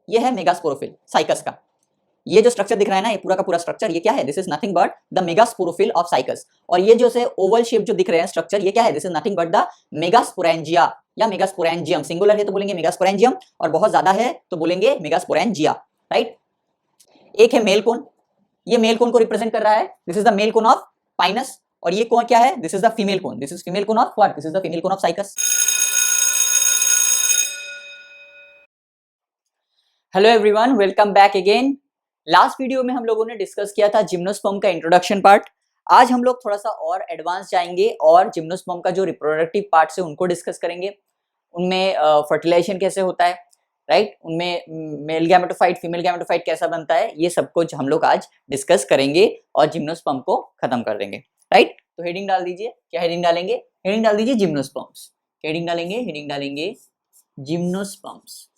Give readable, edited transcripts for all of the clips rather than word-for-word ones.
ये है megasporophyll cycas का। ये जो स्ट्रक्चर दिख रहा है ना, ये पूरा का पूरा स्ट्रक्चर ये क्या है, this is nothing but the megasporophyll of cycas. और ये जो से ओवल शेप जो दिख रहे हैं स्ट्रक्चर, ये क्या है, this is nothing but the megasporangia या मेगास्पोरेंजियम। सिंगुलर है तो बोलेंगे मेगास्पोरेंजियम, और बहुत ज्यादा है तो बोलेंगे मेगास्पोरेंजिया, राइट। एक है मेल कोन, ये मेल कोन को रिप्रेजेंट कर रहा है, this is the mail cone of Pinus. और ये कौन क्या है, this is the female cone, this is female cone of what, this is the female cone of cycas. Hello everyone, welcome back again. Last video में हम लोगों ने discuss किया था जिम्नोस्पर्म का इंट्रोडक्शन पार्ट। आज हम लोग थोड़ा सा और एडवांस जाएंगे और जिम्नोस्पर्म का जो रिप्रोडक्टिव पार्ट्स है उनको डिस्कस करेंगे। उनमें फर्टिलाइजेशन कैसे होता है, राइट, उनमें मेल गैमेटोफाइट फीमेल गैमेटोफाइट कैसा बनता है, ये सब कुछ हम लोग आज डिस्कस करेंगे और जिम्नोस्पर्म को खत्म कर देंगे, राइट। तो हेडिंग डाल दीजिए, क्या हेडिंग डालेंगे, हेडिंग डाल दीजिए जिम्नोस्पर्म्स। हेडिंग डालेंगे, हेडिंग डालेंगे जिम्नोस्पर्म्स,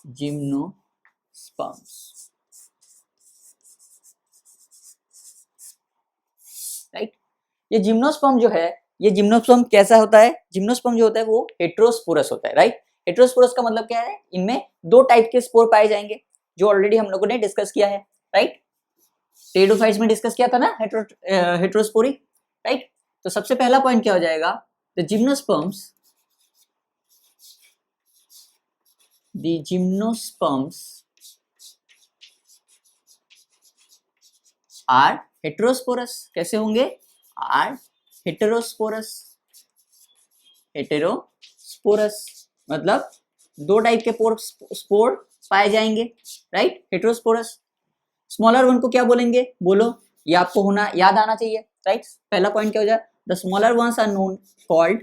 जिम्नोस्पर्म्स, राइट। ये जिम्नोस्पर्म जो है, ये जिम्नोस्पर्म कैसा होता है, जिम्नोस्पर्म जो होता है वो हेट्रोस्पोरस होता है, राइट। हेट्रोस्पोरस का मतलब क्या है, इनमें दो टाइप के स्पोर पाए जाएंगे जो ऑलरेडी हम लोगों ने डिस्कस किया है, राइट। टेरिडोफाइट्स में डिस्कस किया था ना हेट्रोस्पोरी, राइट। तो सबसे पहला पॉइंट क्या हो जाएगा, the gymnosperms, the gymnosperms are heterosporous. कैसे होंगे, आर हेटेरोस्पोरस, हेटेरोस्पोरस मतलब दो टाइप के स्पोर पाए जाएंगे, राइट, हेटेरोस्पोरस। स्मॉलर वन को क्या बोलेंगे, बोलो, ये आपको होना याद आना चाहिए, राइट। पहला पॉइंट क्या हो जाए, the smaller ones are known called,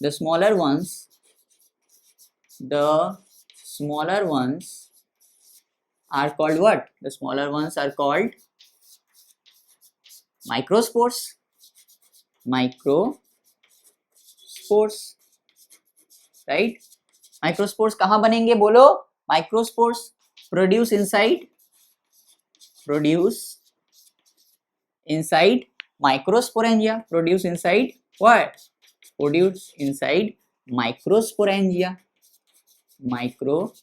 the smaller ones, the smaller ones are called what, the smaller ones are called microspores, microspores, right. Microspores कहां बनेंगे, बोलो, microspores produce inside, produce inside microsporangia, produce inside what, produce inside microsporangia, microsporangia,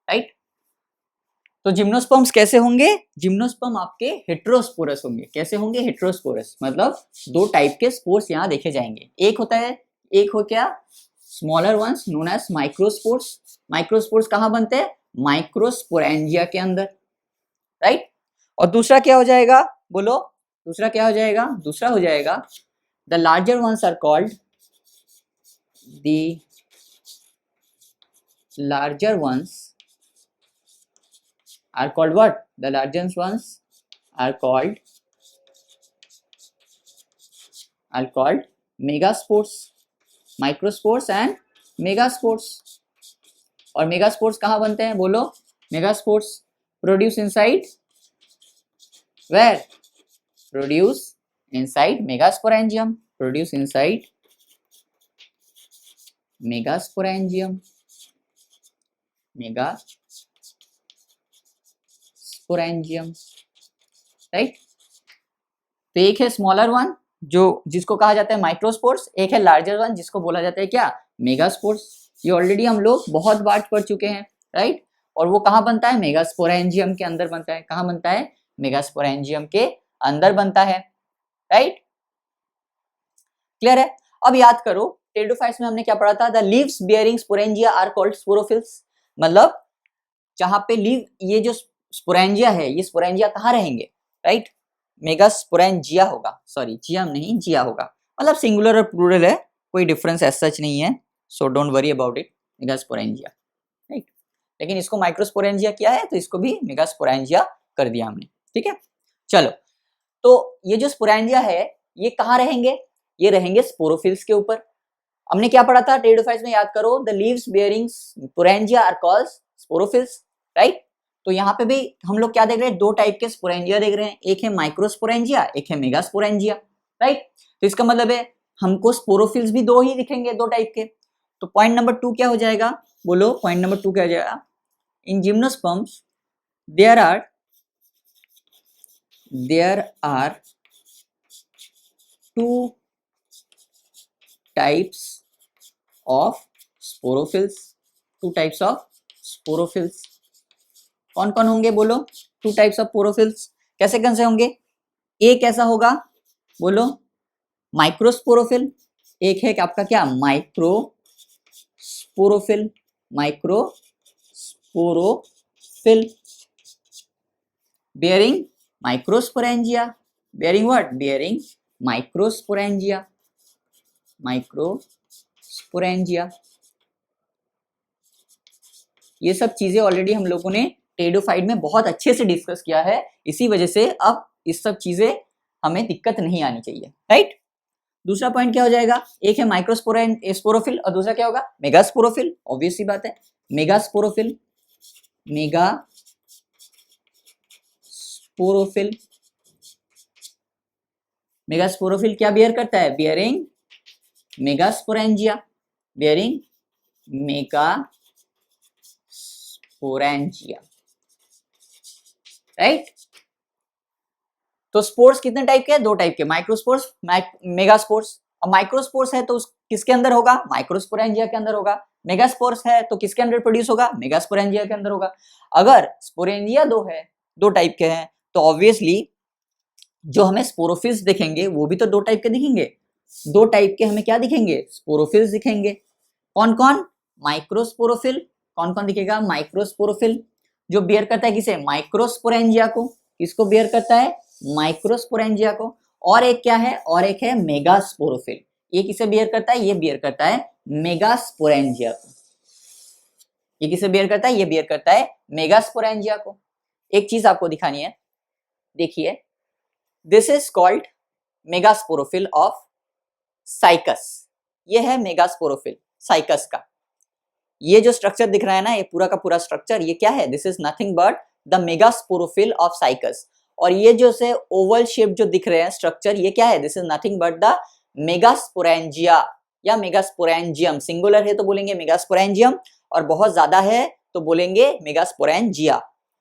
right. तो gymnosperms कैसे होंगे, gymnosperm आपके heterosporous होंगे। कैसे होंगे, हेटेरोस्पोरस मतलब दो टाइप के स्पोर्स यहाँ देखे जाएंगे। एक होता है, एक हो क्या, smaller ones known as microspores. Microspores कहाँ बनते हैं, माइक्रोस्पोरेंजिया के अंदर, राइट। और दूसरा क्या हो जाएगा, बोलो, दूसरा क्या हो जाएगा, दूसरा हो जाएगा the larger ones are called, the larger ones are called what, the largest ones are called megaspores, microspores and megaspores। और मेगास्पोर्स कहाँ बनते हैं, बोलो, megaspores produce inside where, produce inside megasporangium, produce inside megasporangium, megasporangium, right. तो एक है smaller one जो जिसको कहा जाता है माइक्रोस्पोर्स, एक है लार्जर वन जिसको बोला जाता है क्या, मेगास्पोर्स। ये ऑलरेडी हम लोग बहुत बार पढ़ चुके हैं, राइट। और वो कहाँ बनता है, मेगास्पोरेंजियम के अंदर बनता है। कहाँ बनता है, मेगास्पोरेंजियम के अंदर बनता है, राइट, क्लियर है। अब याद करो, टेरिडोफाइट्स में हमने क्या पढ़ा था, the leaves bearing sporangia are called sporophylls. मतलब जहां पे लीव, ये जो स्पोरेंजिया है, ये स्पोरेंजिया कहाँ रहेंगे, राइट, मेगास्पोरेंजिया होगा, सॉरी जियम नहीं, जिया होगा। मतलब सिंगुलर और प्लूरल है, कोई डिफरेंस एज सच नहीं है, so don't worry about it, megasporangia, right. लेकिन इसको माइक्रोस्पोरेंजिया किया है तो इसको भी मेगास्पोरेंजिया कर दिया हमने, ठीक है। चलो, तो ये जो स्पोरेंजिया है ये कहाँ रहेंगे, ये रहेंगे स्पोरोफिल्स के ऊपर। हमने क्या पढ़ा था टेरिडोफाइट्स में, याद करो, the leaves bearing sporangia are called sporophylls, right. तो यहाँ पे भी हम लोग क्या देख रहे हैं, दो टाइप के स्पोरेंजिया देख रहे हैं, एक है माइक्रोस्पोरेंजिया, एक है मेगास्पोरेंजिया, राइट। तो इसका मतलब है हमको स्पोरोफिल्स भी दो ही दिखेंगे, दो टाइप के। तो पॉइंट नंबर 2 क्या हो जाएगा, बोलो, पॉइंट नंबर 2 क्या हो जाएगा, in gymnosperms there are two types of sporophylls, two types of sporophylls. कौन कौन होंगे बोलो? Two types of sporophylls. कैसे कैसे होंगे? एक ऐसा होगा, बोलो, माइक्रोस्पोरोफिल। एक है आपका क्या? Microsporophyll, microsporophyll bearing microsporangia, bearing what? Bearing microsporangia, microsporangia। ये सब चीजें ऑलरेडी हम लोगों ने टेरिडोफाइट में बहुत अच्छे से डिस्कस किया है, इसी वजह से अब इस सब चीजें हमें दिक्कत नहीं आनी चाहिए, राइट। दूसरा पॉइंट क्या हो जाएगा? एक है माइक्रोस्पोरोफिल और दूसरा क्या होगा? मेगास्पोरोफिल। ऑब्वियस सी बात है, मेगास्पोरोफिल, मेगास्पोरोफिल। मेगास्पोरोफिल क्या बियर करता है? Bearing megasporangia, bearing megasporangia, right. तो स्पोर्स कितने टाइप के हैं? दो टाइप के, माइक्रोस्पोर्स, मेगास्पोर्स। अब माइक्रोस्पोर्स है तो किसके अंदर होगा? माइक्रोस्पोरेंजिया के अंदर होगा। मेगास्पोर्स है तो किसके अंदर प्रोड्यूस होगा? मेगास्पोरेंजिया के अंदर होगा। अगर स्पोरेंजिया दो टाइप के हैं तो ऑब्वियसली जो हमें स्पोरोफिल्स दिखेंगे वो भी तो दो टाइप के दिखेंगे। दो टाइप के हमें क्या दिखेंगे? स्पोरोफिल्स दिखेंगे। कौन कौन? माइक्रोस्पोरोफिल। कौन कौन दिखेगा? माइक्रोस्पोरोफिल, जो बियर करता है किसे? माइक्रोस्पोरेंजिया को। किसको बियर करता है? माइक्रोस्पोरेंजिया को। और एक क्या है? और एक है मेगास्पोरोफिल। ये किसे बियर करता है? ये बियर करता है मेगास्पोरेंजिया को। ये किसे बियर करता है? ये बियर करता है मेगास्पोरेंजिया को। एक चीज आपको दिखानी है, देखिए, this is called megasporophyll of cycas. ये है मेगास्पोरोफिल साइकस का। ये जो स्ट्रक्चर दिख रहा है ना, ये पूरा का पूरा स्ट्रक्चर, ये क्या है? This is nothing but the megasporophyll of cycas. और ये जो से ओवल शेप जो दिख रहे हैं स्ट्रक्चर, ये क्या है? This is nothing but the megasporangia या मेगास्पोरेंजियम। सिंगुलर है तो बोलेंगे मेगास्पोरेंजियम, और बहुत ज्यादा है तो बोलेंगे मेगास्पोरेंजिया,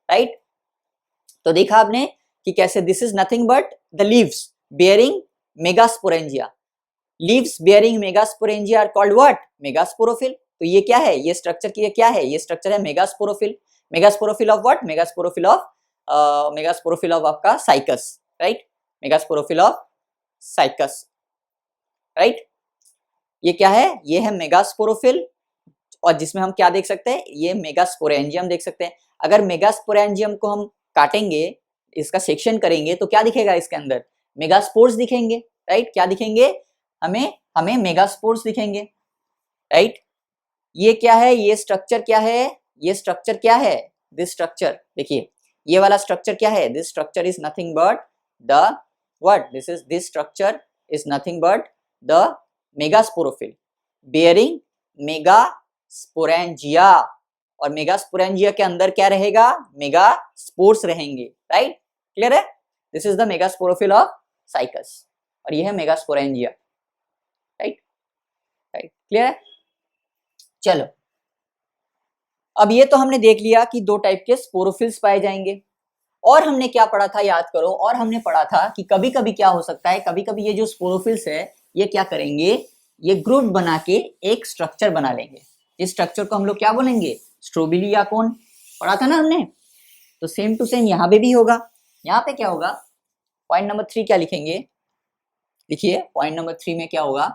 राइट। तो देखा आपने कि कैसे this is nothing but the leaves bearing megasporangia. Leaves bearing megasporangia are called what? Megasporophyll. तो ये क्या है? ये स्ट्रक्चर की क्या है? ये स्ट्रक्चर है megasporophyll. Megasporophyll of what? Megasporophyll of आपका cycas, right. Megasporophyll of cycas, right. ये क्या है? ये है मेगास्पोरोफिल, और जिसमें हम क्या देख सकते हैं? ये मेगास्पोरेंजियम देख सकते हैं। अगर मेगास्पोरेंजियम को हम काटेंगे, इसका सेक्शन करेंगे, तो क्या दिखेगा इसके अंदर? मेगास्पोर्स दिखेंगे, राइट। क्या दिखेंगे? हमें मेगास्पोर्स दिखेंगे, राइट। ये क्या है? ये स्ट्रक्चर क्या है? ये स्ट्रक्चर क्या है? दिस स्ट्रक्चर, देखिए, ये वाला स्ट्रक्चर क्या है? This structure is nothing but the what? This structure is nothing but the megasporophyll bearing megasporangia. और मेगास्पोरेंजिया के अंदर क्या रहेगा? मेगास्पोर्स रहेंगे, राइट। क्लियर है? This is the megasporophyll of cycas, और ये है मेगास्पोरेंजिया, राइट। राइट, क्लियर है? चलो, अब ये तो हमने देख लिया कि दो टाइप के स्पोरोफिल्स पाए जाएंगे। और हमने क्या पढ़ा था? याद करो। और हमने पढ़ा था कि कभी कभी क्या हो सकता है, कभी कभी ये जो स्पोरोफिल्स है ये क्या करेंगे? ये ग्रुप बना के एक स्ट्रक्चर बना लेंगे। इस स्ट्रक्चर को हम लोग क्या बोलेंगे? स्ट्रोबिली या कोन। पढ़ा था ना हमने। तो सेम टू सेम यहाँ पे भी होगा। यहाँ पे क्या होगा? पॉइंट नंबर 3 क्या लिखेंगे? देखिए, पॉइंट नंबर 3 में क्या होगा?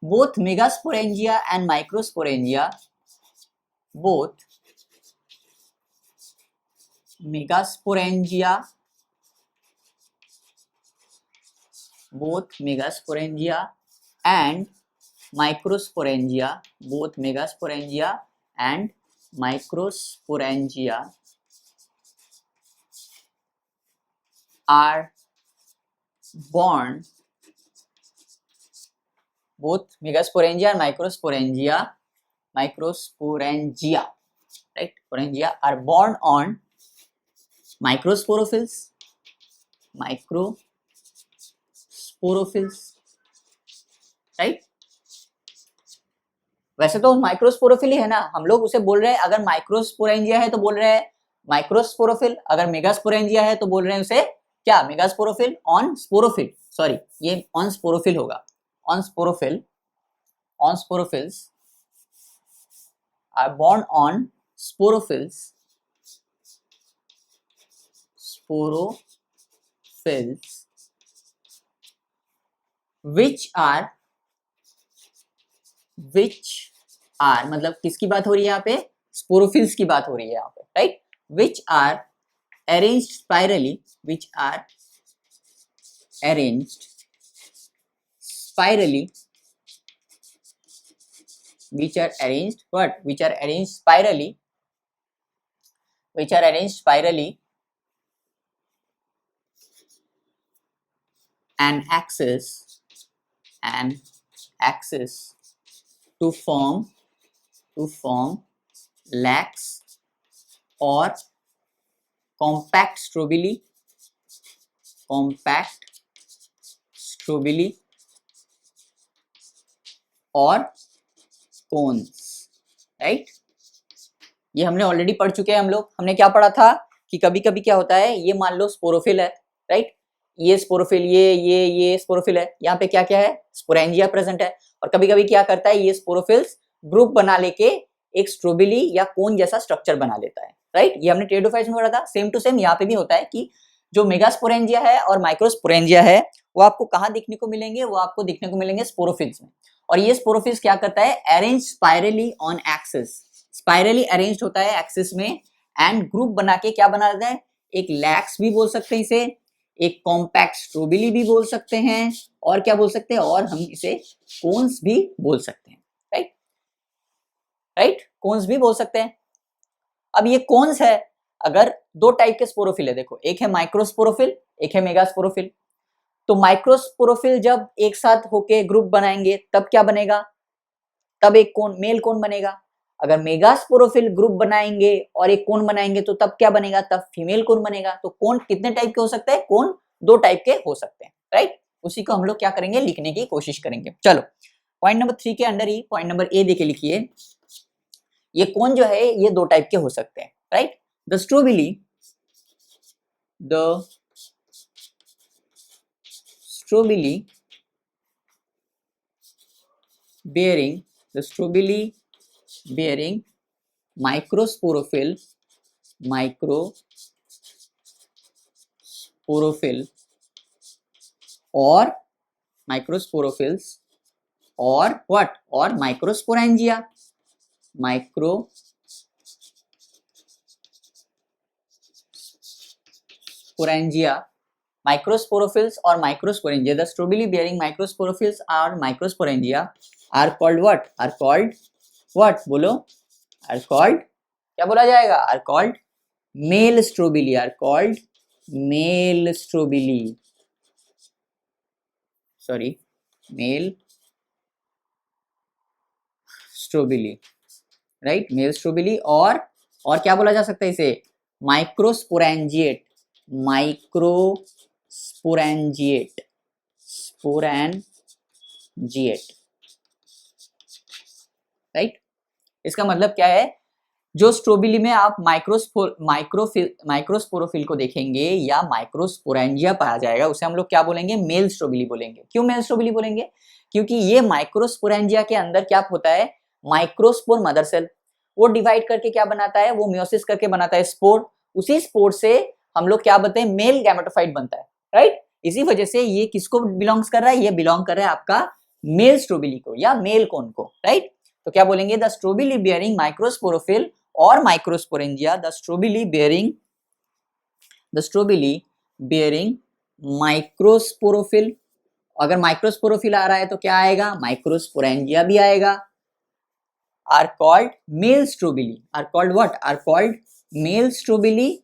Both megasporangia and microsporangia, both megasporangia and microsporangia, both megasporangia and microsporangia are born, both megasporangia and microsporangia, right, sporangia are born on microsporophils, right। वैसे तो माइक्रोस्पोरोफिल ही है ना, हम लोग उसे बोल रहे हैं, अगर माइक्रोस्पोरेंजिया है तो बोल रहे हैं माइक्रोस्पोरोफिल, अगर मेगास्पोरेंजिया है तो बोल रहे हैं उसे क्या? मेगास्पोरोफिल ऑन स्पोरोफिल, सॉरी, ये ऑन स्पोरोफिल होगा, on sporophylls are born on sporophylls which are मतलब किसकी बात हो रही है यहाँ पे, स्पोरोफिल्स की बात हो रही है यहाँ पे, right, which are arranged spirally which are arranged spirally and axis to form lax or compact strobili और कोन्स, राइट। ये हमने ऑलरेडी पढ़ चुके हैं हम लोग। हमने क्या पढ़ा था कि कभी कभी क्या होता है, ये मान लो स्पोरोफिल है, राइट, ये स्पोरोफिल, ये स्पोरोफिल है, यहाँ पे क्या क्या है, स्पोरेंजिया प्रेजेंट है, और कभी कभी क्या करता है, ये स्पोरोफिल्स ग्रुप बना लेके एक स्ट्रोबिली या कोन जैसा स्ट्रक्चर बना लेता है, राइट। ये हमने टेरिडोफाइट्स में पढ़ा था। सेम टू सेम यहाँ पे भी होता है कि जो मेगास्पोरेंजिया है और माइक्रोस्पोरेंजिया है वो आपको कहाँ दिखने को मिलेंगे, वो आपको दिखने को मिलेंगे स्पोरोफिल्स में। और ये स्पोरोफिल्स क्या करता है, arrange spirally on axis, spirally arranged होता है एक्सिस में, एंड ग्रुप बना के क्या बना देता है, एक लैक्स भी बोल सकते हैं इसे, एक कॉम्पैक्ट स्ट्रोबिली भी बोल सकते हैं, और क्या बोल सकते हैं, और हम इसे कोन्स भी बोल सकते हैं, राइट, कोन्स भी बोल सकते हैं। अब ये कोन्स है, अगर दो टाइप के स्पोरोफिल है, देखो, एक है माइक्रोस्पोरोफिल, एक है मेगास्पोरोफिल। तो माइक्रोस्पोरोफिल जब एक साथ होके ग्रुप बनाएंगे तब क्या बनेगा, तब एक कोन, मेल कोन बनेगा। अगर मेगास्पोरोफिल ग्रुप बनाएंगे और एक कोन बनाएंगे तो तब क्या बनेगा, तब फीमेल कोन बनेगा। तो कोन कितने टाइप के हो सकते हैं, कोन दो टाइप के हो सकते हैं, राइट। उसी को हम लोग क्या करेंगे, लिखने की कोशिश करेंगे। चलो पॉइंट नंबर 3 के under he point number A देके लिखिए, ये कोन जो है ये दो टाइप के हो सकते हैं, right. The strobili bearing microsporophyll or microsporophills or what, or microsporangia, microsporophills or microsporangia, the strobili bearing microsporophills or microsporangia are called what, बोलो, are called, क्या बोला जाएगा, are called male strobili, male strobili, right, male strobili. और क्या बोला जा सकता है इसे, माइक्रोस्पोरेंजिएट, राइट। इसका मतलब क्या है, जो स्ट्रोबिली में आप माइक्रोस्पोरोफिल को देखेंगे या माइक्रोस्पोरेंजिया पाया जाएगा, उसे हम लोग क्या बोलेंगे, मेल स्ट्रोबिली बोलेंगे। क्यों मेल स्ट्रोबिली बोलेंगे, क्योंकि ये माइक्रोस्पोरेंजिया के अंदर क्या होता है, माइक्रोस्पोर मदर सेल, वो डिवाइड करके क्या बनाता है, वो मियोसिस करके बनाता है स्पोर। उसी स्पोर से हम लोग क्या बोलते हैं, मेल गैमेटोफाइट बनता है, राइट। इसी वजह से ये किसको बिलोंग्स कर रहा है, ये बिलोंग कर रहा है आपका मेल स्ट्रोबिली को या मेल कोन को, राइट। तो क्या बोलेंगे, द स्ट्रोबिली बियरिंग माइक्रोस्पोरोफिल और microsporangia, the strobili bearing microsporophyll. अगर माइक्रोस्पोरोफिल आ रहा है तो क्या आएगा, माइक्रोस्पोरेंजिया भी आएगा। Are called male strobili, are called what, are called male strobili.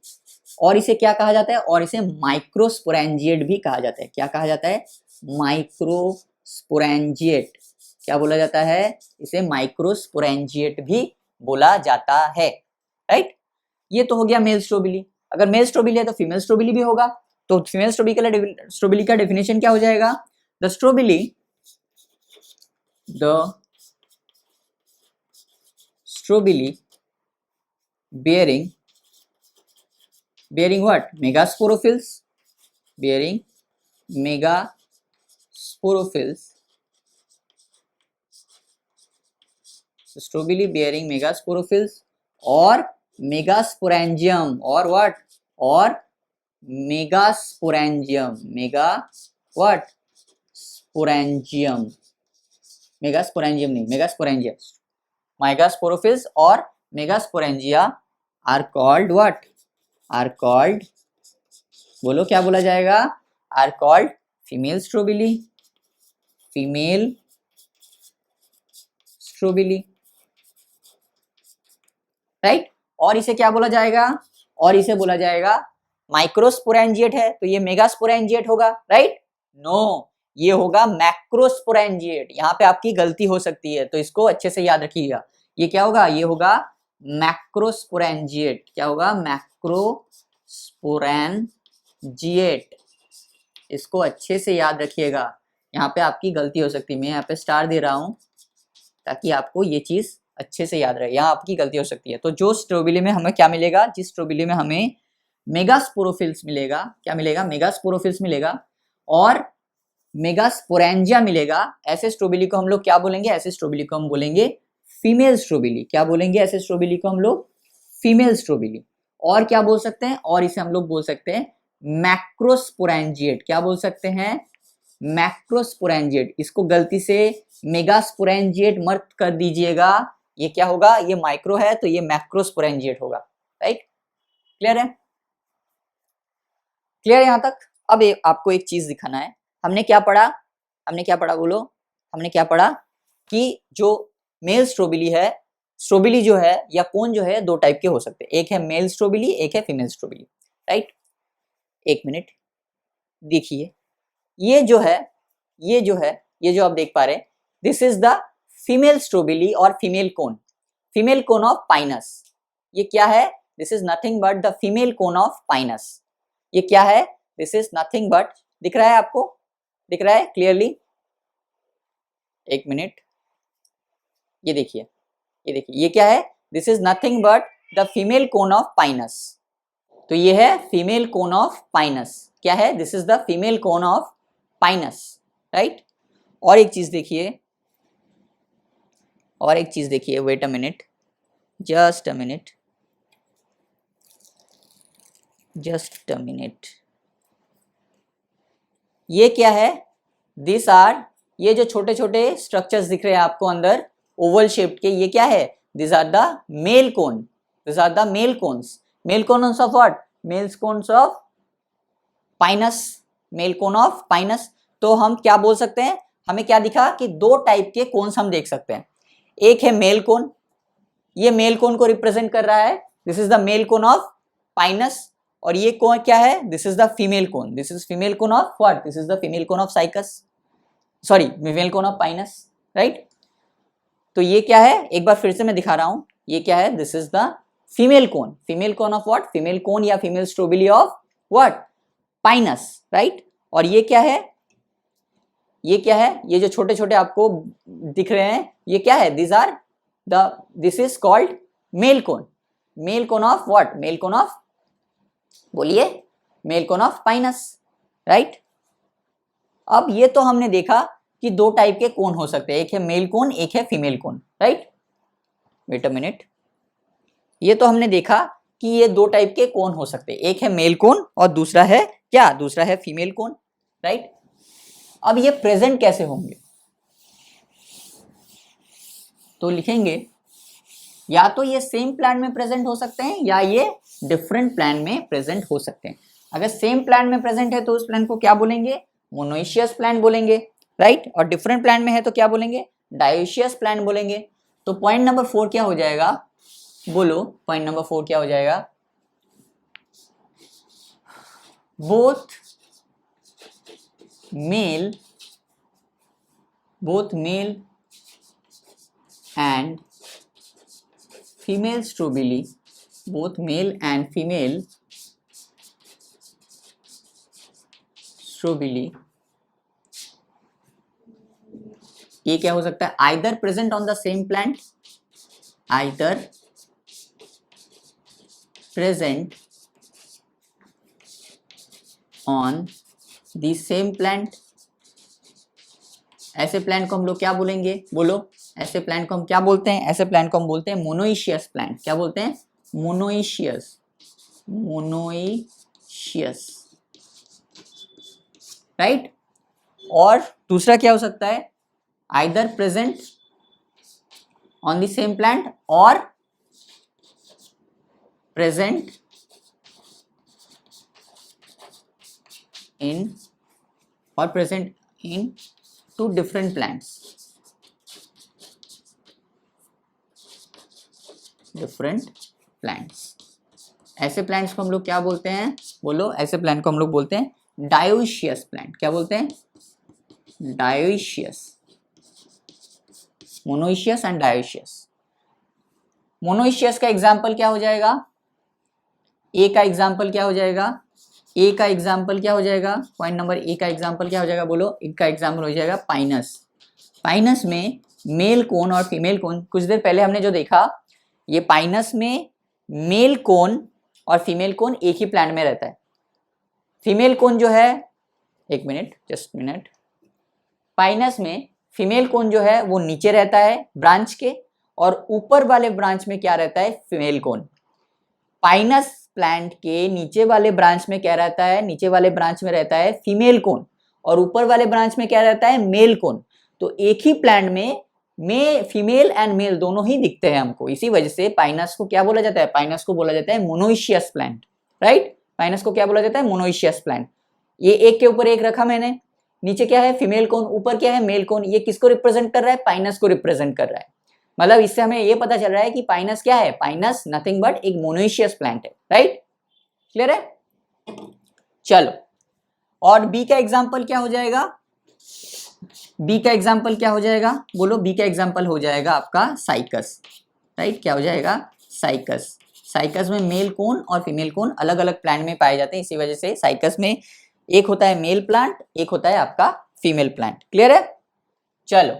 और इसे क्या कहा जाता है, और इसे माइक्रोस्पोरेंजिएट भी कहा जाता है। क्या कहा जाता है, माइक्रोस्पोरेंजिएट। क्या बोला जाता है, इसे माइक्रोस्पोरेंजिएट भी बोला जाता है, राइट। ये तो हो गया मेल स्ट्रोबिली। अगर मेल स्ट्रोबिली है तो फीमेल स्ट्रोबिली भी होगा। तो फीमेल स्ट्रोबिली का डेफिनेशन क्या हो जाएगा, the strobili bearing what, megasporophills, bearing megasporophills strobili bearing megasporophylls और मेगास्पोरेंजियम और व्हाट और मेगास्पोरेंजियम व्हाट स्पोरेंजियम मेगास्पोरेंजियम नहीं मेगास्पोरेंजियम मेगास्पोरोफिल्स और megasporangia are called what are called बोलो क्या बोला जाएगा are called female strobili right. और इसे क्या बोला जाएगा और इसे बोला जाएगा माइक्रोस्पोरेंजिएट है तो ये मेगास्पोरेंजिएट होगा राइट नो ये होगा मैक्रोस्पोरेंजिएट। यहाँ पे आपकी गलती हो सकती है तो इसको अच्छे से याद रखिएगा ये क्या होगा ये होगा मैक्रोस्पोरेंजिएट क्या होगा मैक्रोस्पोरेंजिएट इसको अच्छे से याद रखिएगा। यहाँ पे आपकी गलती हो सकती है मैं यहाँ पे स्टार दे रहा हूँ ताकि आपको ये चीज अच्छे से याद रहे यहाँ आपकी गलती हो सकती है। तो जो स्ट्रोबिली में हमें क्या मिलेगा जिस स्ट्रोबिली में हमें मेगास्पोरोफिल्स मिलेगा क्या मिलेगा मेगास्पोरोफिल्स मिलेगा और मेगास्पोरेंजिया मिलेगा ऐसे स्ट्रोबिली को हम लोग क्या बोलेंगे ऐसे स्ट्रोबिली को हम बोलेंगे फीमेल स्ट्रोबिली क्या बोलेंगे ऐसे स्ट्रोबिली को हम लोग फीमेल स्ट्रोबिली। और क्या बोल सकते हैं और इसे हम लोग बोल सकते हैं मैक्रोस्पोरेंजिएट क्या बोल सकते हैं मैक्रोस्पोरेंजिएट। इसको गलती से मेगास्पोरेंजिएट मत कर दीजिएगा ये क्या होगा ये माइक्रो है तो ये मैक्रोस्पोरेंजिएट होगा राइट क्लियर है क्लियर है यहाँ तक। अब आपको एक चीज दिखाना है हमने क्या पढ़ा बोलो हमने क्या पढ़ा कि जो मेल स्ट्रोबिली जो है या कोन जो है दो टाइप के हो सकते हैं एक है मेल स्ट्रोबिली एक है फीमेल स्ट्रोबिली राइट। एक मिनट देखिए ये जो आप देख पा रहे हैं दिस इज द फीमेल स्ट्रोबिली और फीमेल कोन ऑफ पाइनस। ये क्या है this is nothing but the female cone of Pinus. ये क्या है दिस इज नथिंग बट दिख रहा है आपको दिख रहा है क्लियरली। एक मिनट ये देखिए ये क्या है this is nothing but the female cone of pinus. तो ये है फीमेल कोन ऑफ पाइनस क्या है this is the female cone of pinus right. और एक चीज देखिए wait a minute just a minute ये क्या है दिस आर ये जो छोटे छोटे स्ट्रक्चर्स दिख रहे हैं आपको अंदर ओवल शेप्ड के ये क्या है this are the male cones of what male cones of pinus. तो हम क्या बोल सकते हैं हमें क्या दिखा कि दो टाइप के कोन्स हम देख सकते हैं एक है मेल कोन ये मेल कोन को रिप्रेजेंट कर रहा है this is the mail cone of Pinus और ये कौन क्या है this is the female cone this is female cone of what this is the female cone of cycas sorry female cone of pinus right. तो ये क्या है एक बार फिर से मैं दिखा रहा हूं ये क्या है this is the female cone of what female cone या female strobili of what pinus right. और ये क्या है ये जो छोटे छोटे आपको दिख रहे हैं ये क्या है this is called male cone of what male cone of बोलिए male cone of pinus right. अब ये तो हमने देखा कि दो टाइप के कोन हो सकते हैं एक है मेल कोन एक है female cone right. Wait a minute ये तो हमने देखा कि ये दो टाइप के कोन हो सकते हैं एक है मेल कोन और दूसरा है फीमेल कोन राइट। अब ये प्रेजेंट कैसे होंगे तो लिखेंगे या तो ये सेम प्लांट में प्रेजेंट हो सकते हैं या ये डिफरेंट प्लांट में प्रेजेंट हो सकते हैं। अगर सेम प्लांट में प्रेजेंट है तो उस प्लांट को क्या बोलेंगे मोनोइशियस प्लांट बोलेंगे राइट। और डिफरेंट प्लांट में है तो क्या बोलेंगे डायोशियस प्लांट बोलेंगे। तो पॉइंट नंबर 4 क्या हो जाएगा बोलो पॉइंट नंबर 4 क्या हो जाएगा both male and female strobili both male and female स्ट्रोबिली ये क्या हो सकता है either present on the same plant present on the same plant ऐसे प्लांट को हम लोग क्या बोलेंगे, बोलो। ऐसे प्लांट को हम क्या बोलते हैं, ऐसे प्लांट को हम बोलते हैं मोनोइशियस प्लांट। क्या बोलते हैं, मोनोइशियस, मोनोइशियस, राइट। और दूसरा क्या हो सकता है, either present on the same plant और प्रेजेंट इन, और present in two different plants, different plants. ऐसे प्लांट्स को हम लोग क्या बोलते हैं, बोलो। ऐसे प्लांट को हम लोग बोलते हैं डायोइशियस प्लांट। क्या बोलते हैं, डायोइशियस, मोनोइशियस एंड डायोइशियस। मोनोइशियस का एग्जाम्पल क्या हो जाएगा, ए का एग्जाम्पल क्या हो जाएगा, ए का एग्जाम्पल क्या हो जाएगा, पॉइंट नंबर ए का एग्जाम्पल क्या हो जाएगा, बोलो। ए का एग्जाम्पल हो जाएगा पाइनस। पाइनस में मेल कोन और फीमेल कोन, कुछ देर पहले हमने जो देखा, ये पाइनस में मेल कोन और फीमेल कोन एक ही प्लांट में रहता है। फीमेल कोन जो है, एक मिनट, जस्ट मिनट, पाइनस में फीमेल कोन जो है वो नीचे रहता है ब्रांच के, और ऊपर वाले ब्रांच में क्या रहता है, फीमेल कोन। पाइनस प्लांट के नीचे वाले ब्रांच में क्या रहता है, नीचे वाले ब्रांच में रहता है फीमेल कोन, और ऊपर वाले ब्रांच में क्या रहता है, मेल कोन। तो एक ही प्लांट में फीमेल एंड मेल दोनों ही दिखते हैं हमको। इसी वजह से पाइनस को क्या बोला जाता है, पाइनस को बोला जाता है मोनोइशियस प्लांट, राइट। पाइनस को क्या बोला जाता है, मोनोइशियस प्लांट। ये एक के ऊपर एक रखा मैंने, नीचे क्या है फीमेल कोन, ऊपर क्या है मेल कोन। ये किसको रिप्रेजेंट कर रहा है, पाइनस को रिप्रेजेंट कर रहा है। मतलब इससे हमें ये पता चल रहा है कि पाइनस क्या है, पाइनस नथिंग बट एक मोनोइशियस प्लांट है, राइट। क्लियर है, चलो। और बी का एग्जांपल क्या हो जाएगा, बी का एग्जांपल क्या हो जाएगा, बोलो। बी का एग्जांपल हो जाएगा आपका साइकस, राइट। क्या हो जाएगा, साइकस। साइकस में मेल कोन और फीमेल कोन अलग अलग प्लांट में पाए जाते हैं, इसी वजह से साइकस में एक होता है मेल प्लांट, एक होता है आपका फीमेल प्लांट। क्लियर है, चलो।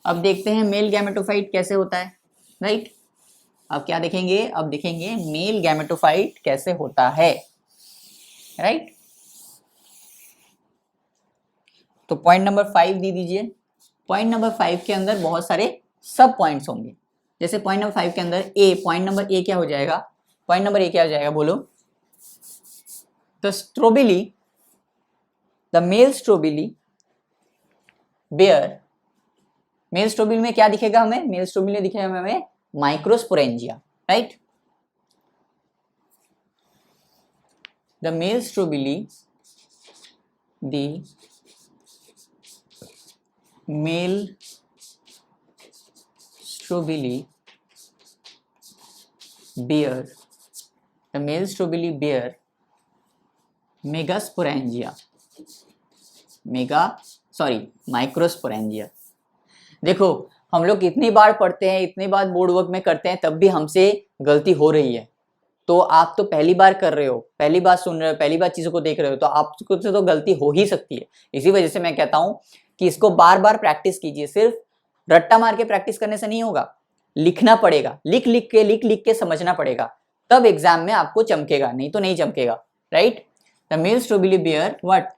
अब देखते हैं मेल गैमेटोफाइट कैसे होता है, राइट। अब क्या देखेंगे, अब देखेंगे मेल गैमेटोफाइट कैसे होता है, राइट। तो पॉइंट नंबर 5 दे दीजिए। पॉइंट नंबर 5 के अंदर बहुत सारे सब पॉइंट्स होंगे। जैसे पॉइंट नंबर 5 के अंदर ए, पॉइंट नंबर ए क्या हो जाएगा, पॉइंट नंबर ए क्या हो जाएगा, बोलो। The strobili, the male strobili bear, male strobili में क्या दिखेगा हमें, मेल स्ट्रोबिली में दिखेगा हमें microsporangia, right. The male strobili, the male strobili bear, the male strobili bear megasporangia, microsporangia. देखो हम लोग इतनी बार पढ़ते हैं, इतनी बार बोर्ड वर्क में करते हैं, तब भी हमसे गलती हो रही है। तो आप तो पहली बार कर रहे हो, पहली बार सुन रहे हो, पहली बार चीजों को देख रहे हो, तो आपको से तो गलती हो ही सकती है। इसी वजह से मैं कहता हूँ कि इसको बार बार प्रैक्टिस कीजिए। सिर्फ रट्टा मार के प्रैक्टिस करने से नहीं होगा, लिखना पड़ेगा, लिख लिख के समझना पड़ेगा, तब एग्जाम में आपको चमकेगा, नहीं तो नहीं चमकेगा, right. The male strobili bear what,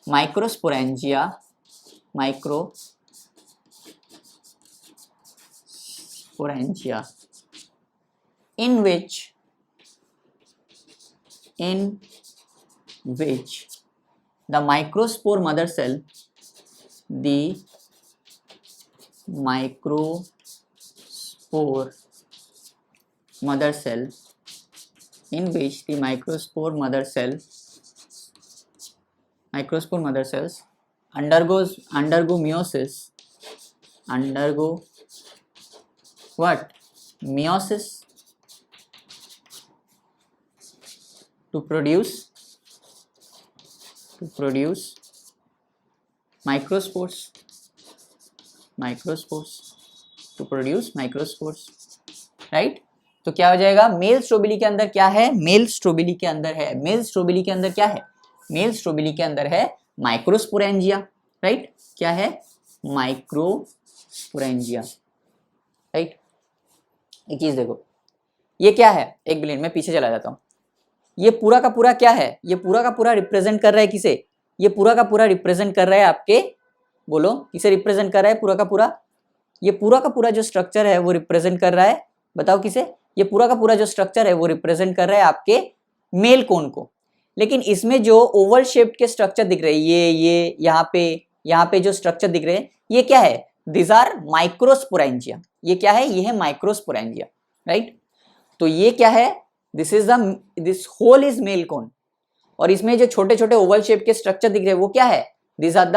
microsporangia, microsporangia in which the microspore mother cell, the microspore mother cell, in which the microspore mother cells undergo meiosis, what, meiosis to produce microspores to produce microspores, right. तो क्या हो जाएगा, mail स्ट्रोबिली के अंदर क्या है, mail स्ट्रोबिली के अंदर है, मेल स्ट्रोबिली के अंदर क्या है, मेल स्ट्रोबिली के अंदर है माइक्रोस्पोरेंजिया, राइट। क्या है, माइक्रोस्पोरेंजिया, राइट। एक चीज देखो, ये क्या है, एक मिनट में पीछे चला जाता हूं। ये पूरा का पूरा क्या है, ये पूरा का पूरा रिप्रेजेंट कर रहा है किसे, ये पूरा का पूरा रिप्रेजेंट कर रहा है आपके, बोलो किसे रिप्रेजेंट कर रहा है पूरा का पूरा, ये पूरा का पूरा जो स्ट्रक्चर है वो रिप्रेजेंट कर रहा है, बताओ किसे, ये पूरा का पूरा जो स्ट्रक्चर है वो रिप्रेजेंट कर रहा है आपके मेल कोन को। लेकिन इसमें जो ओवल शेप्ड के स्ट्रक्चर दिख रहे हैं, ये यहाँ पे जो स्ट्रक्चर दिख रहे हैं, ये क्या है, दिस आर माइक्रोस्पोरेंजिया, ये क्या है, ये है माइक्रोस्पोरेंजिया, राइट। तो ये क्या है, this whole is male cone, और इसमें जो छोटे छोटे ओवल शेप के स्ट्रक्चर दिख रहे हैं वो क्या है, दिस आर द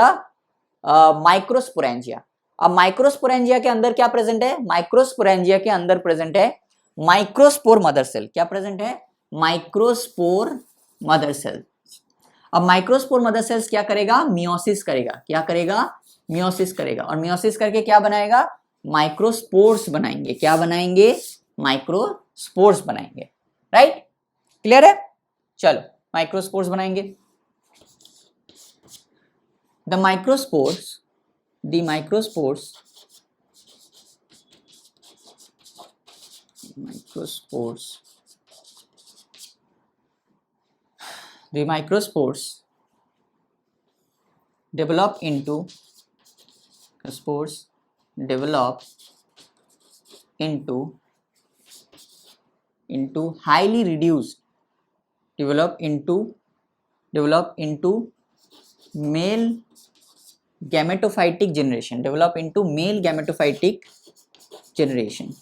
माइक्रोस्पोरेंजिया। अब माइक्रोस्पोरेंजिया के अंदर क्या प्रेजेंट है, माइक्रोस्पोरेंजिया के अंदर प्रेजेंट है माइक्रोस्पोर मदर सेल, क्या प्रेजेंट है, माइक्रोस्पोर मदर सेल। अब माइक्रोस्पोर मदर सेल्स क्या करेगा, मियोसिस करेगा, क्या करेगा, मियोसिस करेगा, और मियोसिस करके क्या बनाएगा, माइक्रोस्पोर्स बनाएंगे, क्या बनाएंगे, माइक्रोस्पोर्स बनाएंगे, राइट, क्लियर है, चलो माइक्रोस्पोर्स बनाएंगे। The microspores develop into highly reduced, develop into male gametophytic generation, develop into male gametophytic generation,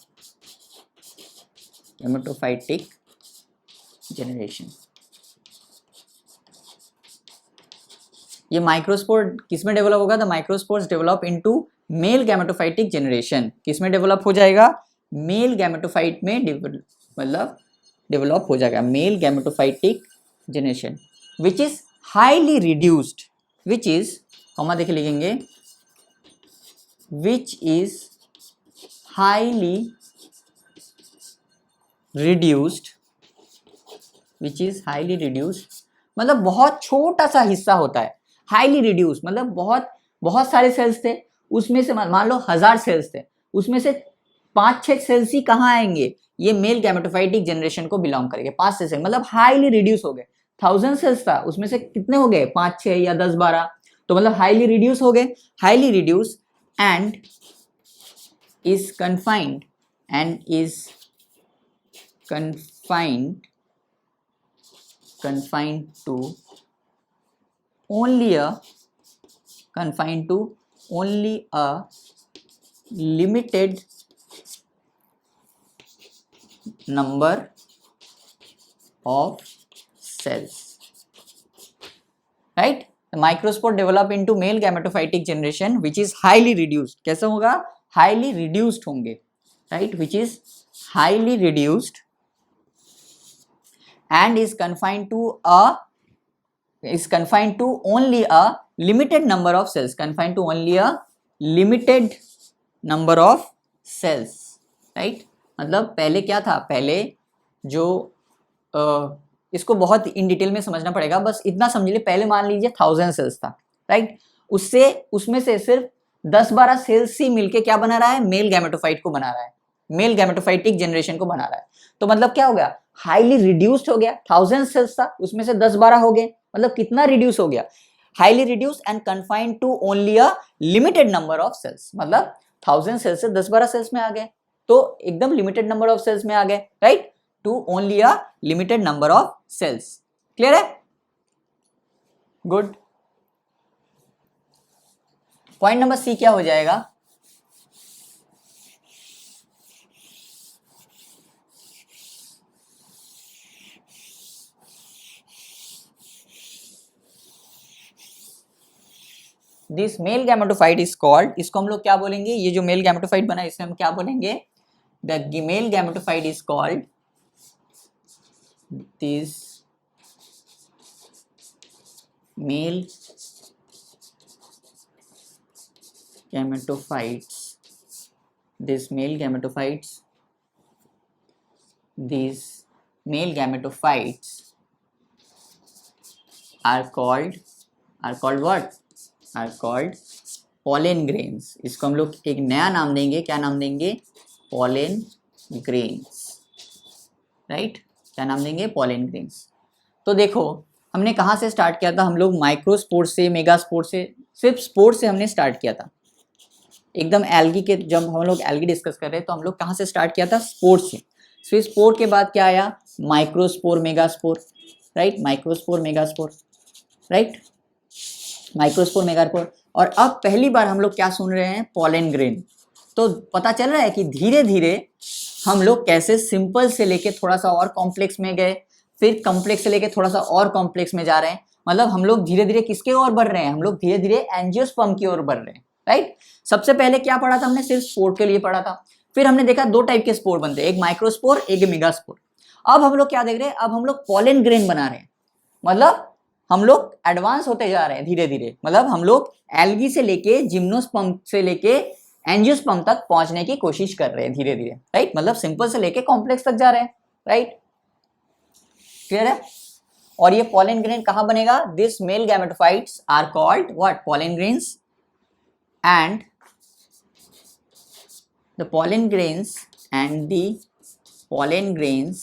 ये माइक्रोस्पोर किसमें डेवलप होगा, the microspores develop into male gametophytic generation, किसमें डेवलप हो जाएगा, मेल गैमेटोफाइट में मतलब डेवलप हो जाएगा, male gametophytic generation which is highly reduced, which is comma देखे लिखेंगे, विच इज हाईली रिड्यूस्ड, मतलब बहुत छोटा सा हिस्सा होता है, हाईली रिड्यूस मतलब बहुत सारे सेल्स थे, उसमें से मान लो 1000 सेल्स थे, उसमें से 5-6 सेल्स ही कहाँ आएंगे, ये मेल गैमेटोफाइटिक जनरेशन को बिलोंग करेंगे, 5 से मतलब हाईली रिड्यूस हो गए, 1000 सेल्स था उसमें से कितने हो गए, 5-6 या 10-12, तो मतलब हाईली रिड्यूस हो गए, highly reduce and is confined to only a limited number of cells, right. The microspore develop into male gametophytic generation which is highly reduced, कैसे होगा, highly reduced होंगे, right, which is highly reduced and is confined to only a limited number of cells, right. मतलब पहले क्या था, पहले जो इसको बहुत इन डिटेल में समझना पड़ेगा, बस इतना समझ लीजिए, पहले मान लीजिए 1000 सेल्स था, राइट, उसमें से सिर्फ 10-12 सेल्स ही मिलके क्या बना रहा है, मेल गैमेटोफाइट को बना रहा है, मेल गैमेटोफाइटिक जनरेशन को बना रहा है, तो मतलब क्या हो गया, हाईली रिड्यूस्ड हो गया, 1000 सेल्स था उसमें से 10-12 हो गए, मतलब कितना रिड्यूस हो गया, highly reduce and confined to only a limited number of cells, मतलब 1000 सेल्स से 10-12 सेल्स में आ गए, तो एकदम लिमिटेड नंबर ऑफ सेल्स में आ गए, right, to only a limited number of cells, clear है, गुड। पॉइंट नंबर सी क्या हो जाएगा, this male gametophyte is called, इसको हम लोग क्या बोलेंगे, ये जो मेल गैमेटोफाइट बना है इसे हम क्या बोलेंगे, the male gametophyte is called, this male gametophytes are called what, are called pollen grains, इसको हम लोग एक नया नाम देंगे, क्या नाम देंगे, pollen grains, राइट, क्या नाम देंगे, pollen grains। तो देखो हमने कहाँ से स्टार्ट किया था, हम लोग माइक्रो स्पोर्ट से, मेगा स्पोर्ट से, सिर्फ स्पोर्ट से हमने स्टार्ट किया था एकदम एल्गी के, जब हम लोग एल्गी डिस्कस कर रहे हैं तो हम लोग कहाँ से स्टार्ट किया था, स्पोर्ट से। फिर स्पोर्ट के बाद क्या आया, microspore megaspore, right, microspore megaspore, right, microspore megaspore. और अब पहली बार हम लोग क्या सुन रहे हैं, पॉलन ग्रेन। तो पता चल रहा है कि धीरे धीरे हम लोग कैसे सिंपल से लेके थोड़ा सा और कॉम्प्लेक्स में गए, फिर कॉम्प्लेक्स से लेके थोड़ा सा और कॉम्प्लेक्स में जा रहे हैं। मतलब हम लोग धीरे धीरे किसके ओर बढ़ रहे हैं, हम लोग धीरे धीरे एंजियोस्पर्म की ओर बढ़ रहे हैं, राइट। सबसे पहले क्या पढ़ा था हमने, सिर्फ स्पोर के लिए पढ़ा था। फिर हमने देखा दो टाइप के स्पोर बनते हैं, एक माइक्रोस्पोर, एक मेगास्पोर। अब हम लोग क्या देख रहे हैं, अब हम लोग पॉलन ग्रेन बना रहे हैं। मतलब हम लोग एडवांस होते जा रहे हैं धीरे धीरे। मतलब हम लोग एल्गी से लेके जिम्नोस्पर्म से लेके एंजियोस्पर्म तक पहुंचने की कोशिश कर रहे हैं धीरे धीरे, राइट। मतलब सिंपल से लेके कॉम्प्लेक्स तक जा रहे हैं, राइट, क्लियर है। और ये पॉलन ग्रेन कहां बनेगा, this male gametophytes are called what, pollen grains, and the pollen grains and the pollen grains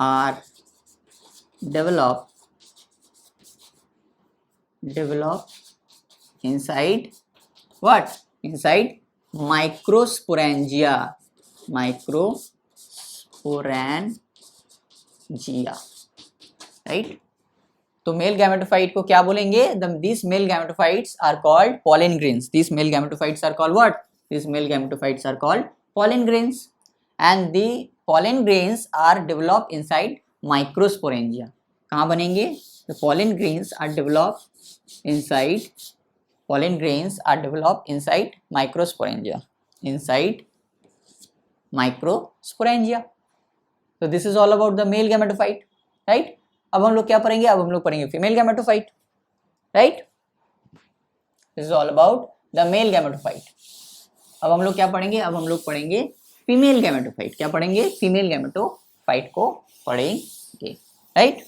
are developed inside what, inside microsporangia, right। तो मेल गैमेटोफाइट को क्या बोलेंगे, this male gametophytes are called pollen grains, this male gametophytes are called what, this male gametophytes are called pollen grains, and the pollen grains are developed inside microsporangia. कहाँ बनेंगे, the pollen grains are developed inside microsporangia, तो this is all about the male gametophyte, right. अब हम लोग क्या पढ़ेंगे, अब हम लोग पढ़ेंगे female gametophyte, right. This is all about the male gametophyte. अब हम लोग क्या पढ़ेंगे, अब हम लोग पढ़ेंगे फीमेल गैमेटोफाइट। क्या पढ़ेंगे, फीमेल गैमेटोफाइट को पढ़ेंगे, राइट।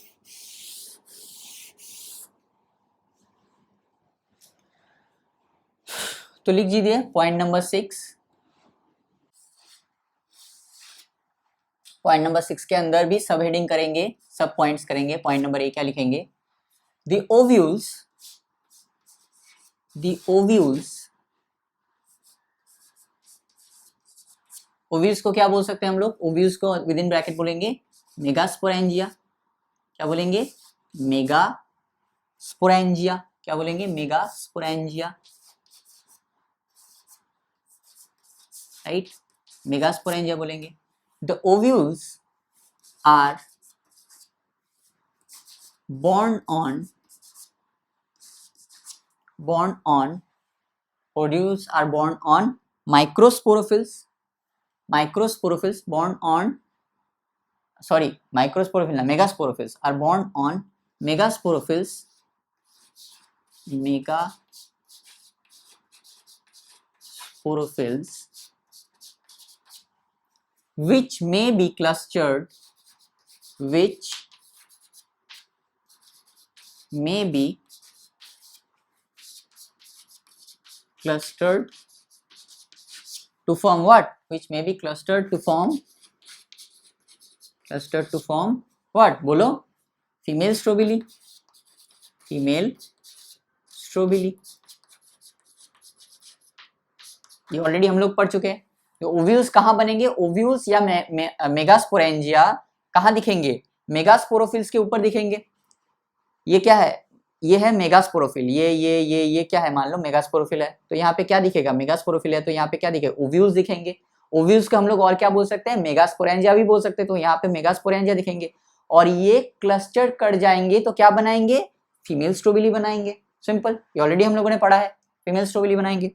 तो लिख दीजिए पॉइंट नंबर 6। पॉइंट नंबर 6 के अंदर भी सब हेडिंग करेंगे, सब पॉइंट्स करेंगे। पॉइंट नंबर 1 क्या लिखेंगे, द ओव्यूल्स को क्या बोल सकते हैं हम लोग, ओव्यूल्स को विद इन ब्रैकेट बोलेंगे मेगास्पोरेंजिया। क्या बोलेंगे, मेगास्पोरेंजिया। क्या बोलेंगे, मेगास्पोरेंजिया, राइट, मेगास्पोरेंजिया बोलेंगे। The ovules are born on ovules are born on microsporophylls born on, sorry, microsporophylls, megasporophylls are born on megasporophylls which may be clustered to form what, which may be clustered to form what, बोलो, female strobili, ये already हम लोग पढ़ चुके हैं। तो ovules कहाँ बनेंगे, ओव्यूल्स या मेगास्पोरेंजिया कहाँ दिखेंगे, मेगास्पोरोफिल्स के ऊपर दिखेंगे। ये क्या है, ये है मेगास्पोरोफिल, ये क्या है, मान लो मेगास्पोरोफिल है, तो यहाँ पे क्या दिखेगा, मेगास्पोरोफिल है, तो यहाँ पे क्या दिखेगा, ओव्यूल्स दिखेंगे। ओव्यूल्स को हम लोग और क्या बोल सकते हैं, मेगास्पोरेंजिया भी बोल सकते हैं, तो यहाँ पे मेगास्पोरेंजिया दिखेंगे। और ये क्लस्टर कर जाएंगे तो क्या बनाएंगे, फीमेल स्ट्रोबिली बनाएंगे। सिंपल, ये ऑलरेडी हम लोगों ने पढ़ा है, फीमेल स्ट्रोबिली बनाएंगे।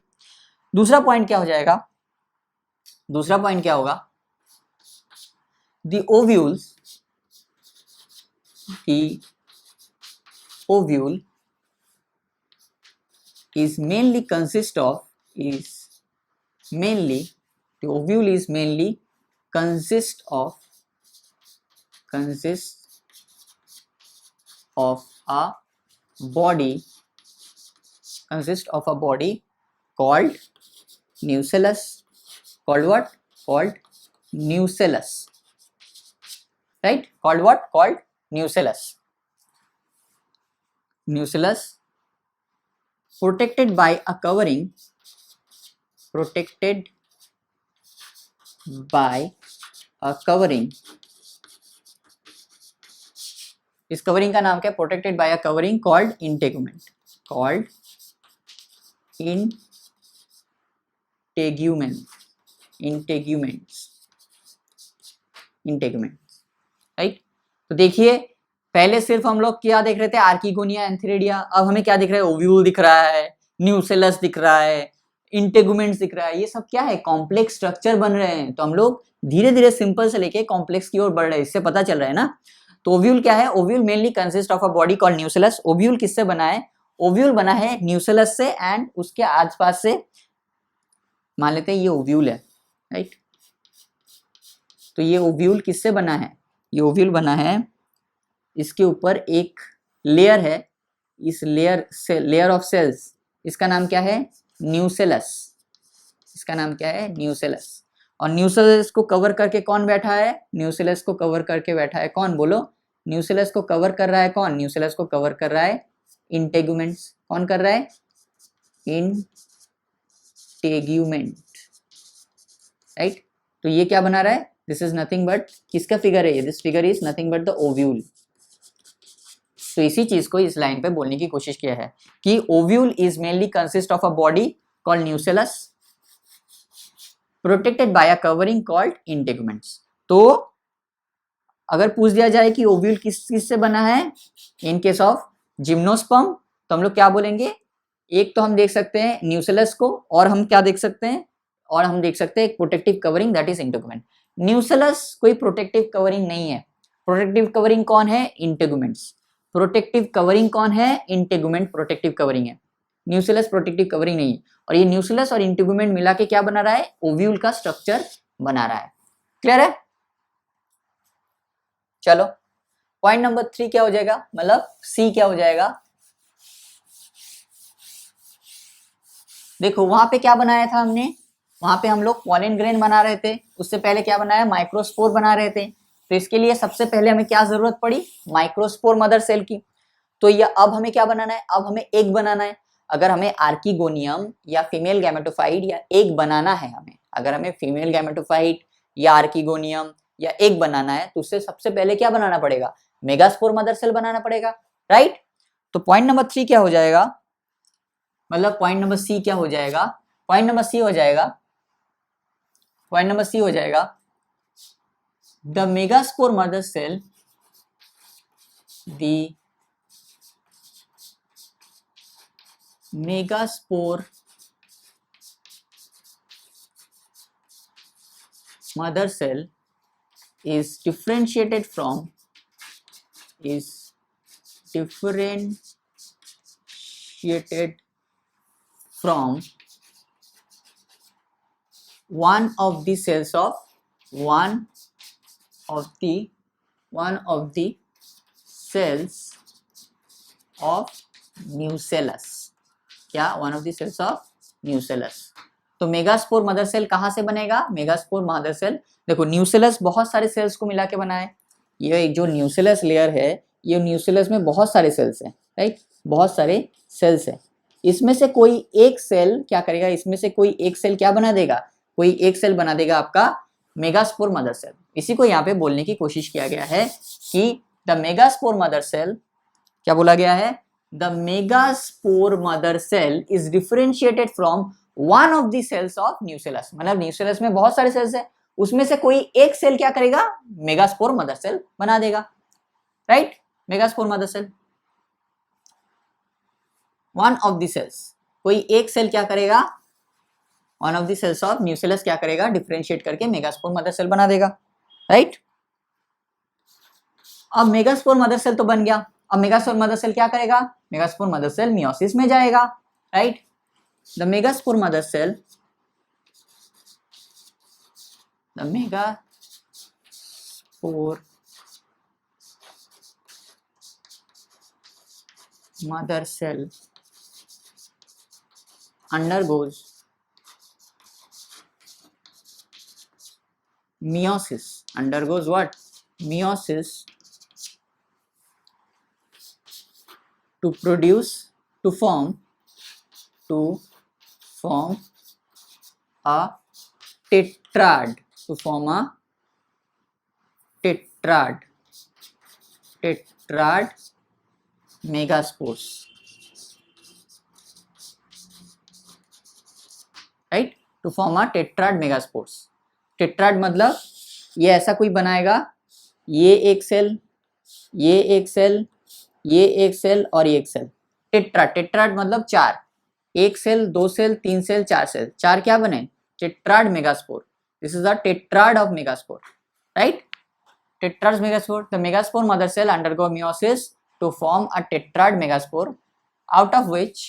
दूसरा पॉइंट क्या हो जाएगा, दूसरा पॉइंट क्या होगा, the ovule is mainly consist of a body called nucellus, called what, called nucellus, right? Called what? Called nucellus. Nucellus protected by a covering, protected by a covering. इस covering का नाम क्या है? Protected by a covering called integument, called integument, integuments, right? तो देखिए पहले सिर्फ हम लोग क्या देख रहे थे? Archegonia, antheridia. अब हमें क्या दिख रहा है? ओव्यूल दिख रहा है, न्यूसेलस दिख रहा है, इंटेगुमेंट्स दिख रहा है। ये सब क्या है? कॉम्प्लेक्स स्ट्रक्चर बन रहे हैं। तो हम लोग धीरे धीरे सिंपल से लेके कॉम्प्लेक्स की ओर बढ़ रहे हैं, इससे पता चल रहा है ना। तो ओव्यूल क्या है? Ovule mainly consist of a body called nucellus. Ovule किससे बना है? ओव्यूल बना है न्यूसेलस से एंड उसके आसपास से, मान लेते हैं ये ओव्यूल है, राइट? तो ये ओव्यूल किससे बना है? ये ओव्यूल बना है, इसके ऊपर एक लेयर है, इस लेयर ऑफ सेल्स, इसका नाम क्या है? न्यूसेलस। इसका नाम क्या है? न्यूसेलस। और न्यूसेलस को कवर करके कौन बैठा है? न्यूसेलस को कवर करके बैठा है कौन? बोलो। न्यूसेलस को कवर कर रहा है कौन? न्यूसेलस को कवर कर रहा है इंटेगुमेंट्स। कौन कर रहा है? Integument, right? तो ये क्या बना रहा है? दिस इज नथिंग बट, किसका फिगर है ये? This figure is nothing but the ovule. तो इसी चीज को इस लाइन पे बोलने की कोशिश किया है कि ovule is mainly consist of a body called nucellus protected by a covering called integuments. तो अगर पूछ दिया जाए कि ओव्यूल किस से बना है इन केस ऑफ जिम्नोस्पर्म, तो हम लोग क्या बोलेंगे? एक तो हम देख सकते हैं न्यूसेलस को, और हम क्या देख सकते हैं? और हम देख सकते हैं एक protective covering, that is integument. Nucellus कोई प्रोटेक्टिव कवरिंग नहीं है। प्रोटेक्टिव कवरिंग कौन है? इंटेगुमेंट्स। प्रोटेक्टिव कवरिंग कौन है? इंटेगुमेंट प्रोटेक्टिव कवरिंग है, न्यूसेलस प्रोटेक्टिव कवरिंग नहीं। और ये न्यूसेलस और इंटेगुमेंट मिला के क्या बना रहा है? ओव्यूल का स्ट्रक्चर बना रहा है। क्लियर है? चलो पॉइंट नंबर 3 क्या हो जाएगा? मतलब सी क्या हो जाएगा? देखो वहां पे क्या बनाया था हमने? वहां पे हम लोग पॉलन ग्रेन बना रहे थे, उससे पहले क्या बनाया? माइक्रोस्पोर बना रहे थे। तो इसके लिए सबसे पहले हमें क्या जरूरत पड़ी? माइक्रोस्पोर मदर सेल की। तो ये अब हमें क्या बनाना है? अब हमें एग बनाना है। अगर हमें आर्किगोनियम या फीमेल गैमेटोफाइट या एग बनाना है, अगर हमें फीमेल गैमेटोफाइट या आर्किगोनियम या एग बनाना है, तो उससे सबसे पहले क्या बनाना पड़ेगा? मेगास्पोर मदर सेल बनाना पड़ेगा, राइट? तो पॉइंट नंबर 3 क्या हो जाएगा? मतलब पॉइंट नंबर सी क्या हो जाएगा? पॉइंट नंबर सी हो जाएगा, पॉइंट नंबर सी हो जाएगा, the megaspore mother cell, the megaspore mother cell is differentiated from one of the cells of nucellus। क्या? One of the cells of nucellus. तो megaspore mother cell कहां से बनेगा? Megaspore mother cell, देखो nucellus बहुत सारे सेल्स को मिला के बना है। ये एक जो न्यूसेलस लेयर है, ये न्यूसेलस में बहुत सारे सेल्स हैं, राइट? बहुत सारे सेल्स हैं। इसमें से कोई एक सेल क्या करेगा? इसमें से कोई एक सेल क्या बना देगा? कोई एक सेल बना देगा आपका मेगास्पोर मदर सेल। इसी को यहाँ पे बोलने की कोशिश किया गया है कि द मेगास्पोर मदर सेल, क्या बोला गया है? The megaspore mother cell is differentiated from one of the cells of nucellus। मतलब न्यूसेलस में बहुत सारे सेल्स हैं, उसमें से कोई एक सेल क्या करेगा? मेगास्पोर मदर सेल बना देगा, right? Megaspore mother cell, one of the cells, कोई एक सेल क्या करेगा? One of the cells of nucellus क्या करेगा? डिफरेंशिएट करके मेगास्पोर मदर सेल बना देगा, राइट? अब मेगास्पोर मदर सेल तो बन गया। अब मेगास्पोर मदर सेल क्या करेगा? मेगास्पोर मदर सेल मियोसिस में जाएगा, right? The megaspore mother cell, the megaspore mother cell undergoes meiosis, undergoes what? Meiosis to produce, to form a tetrad, to form a tetrad megaspores, right, to form a tetrad megaspores. Tetrad मतलब ये ऐसा कोई बनाएगा, ये एक cell, ये एक cell, ये एक सेल और ये एक सेल। टेट्राड, टेट्राड मतलब चार, एक सेल, दो सेल, तीन सेल, चार सेल, चार क्या बने? Tetrad megaspore. This is a tetrad of megaspore, right? Tetrad megaspore, the megaspore mother cell undergo meiosis to form a tetrad megaspore, out of which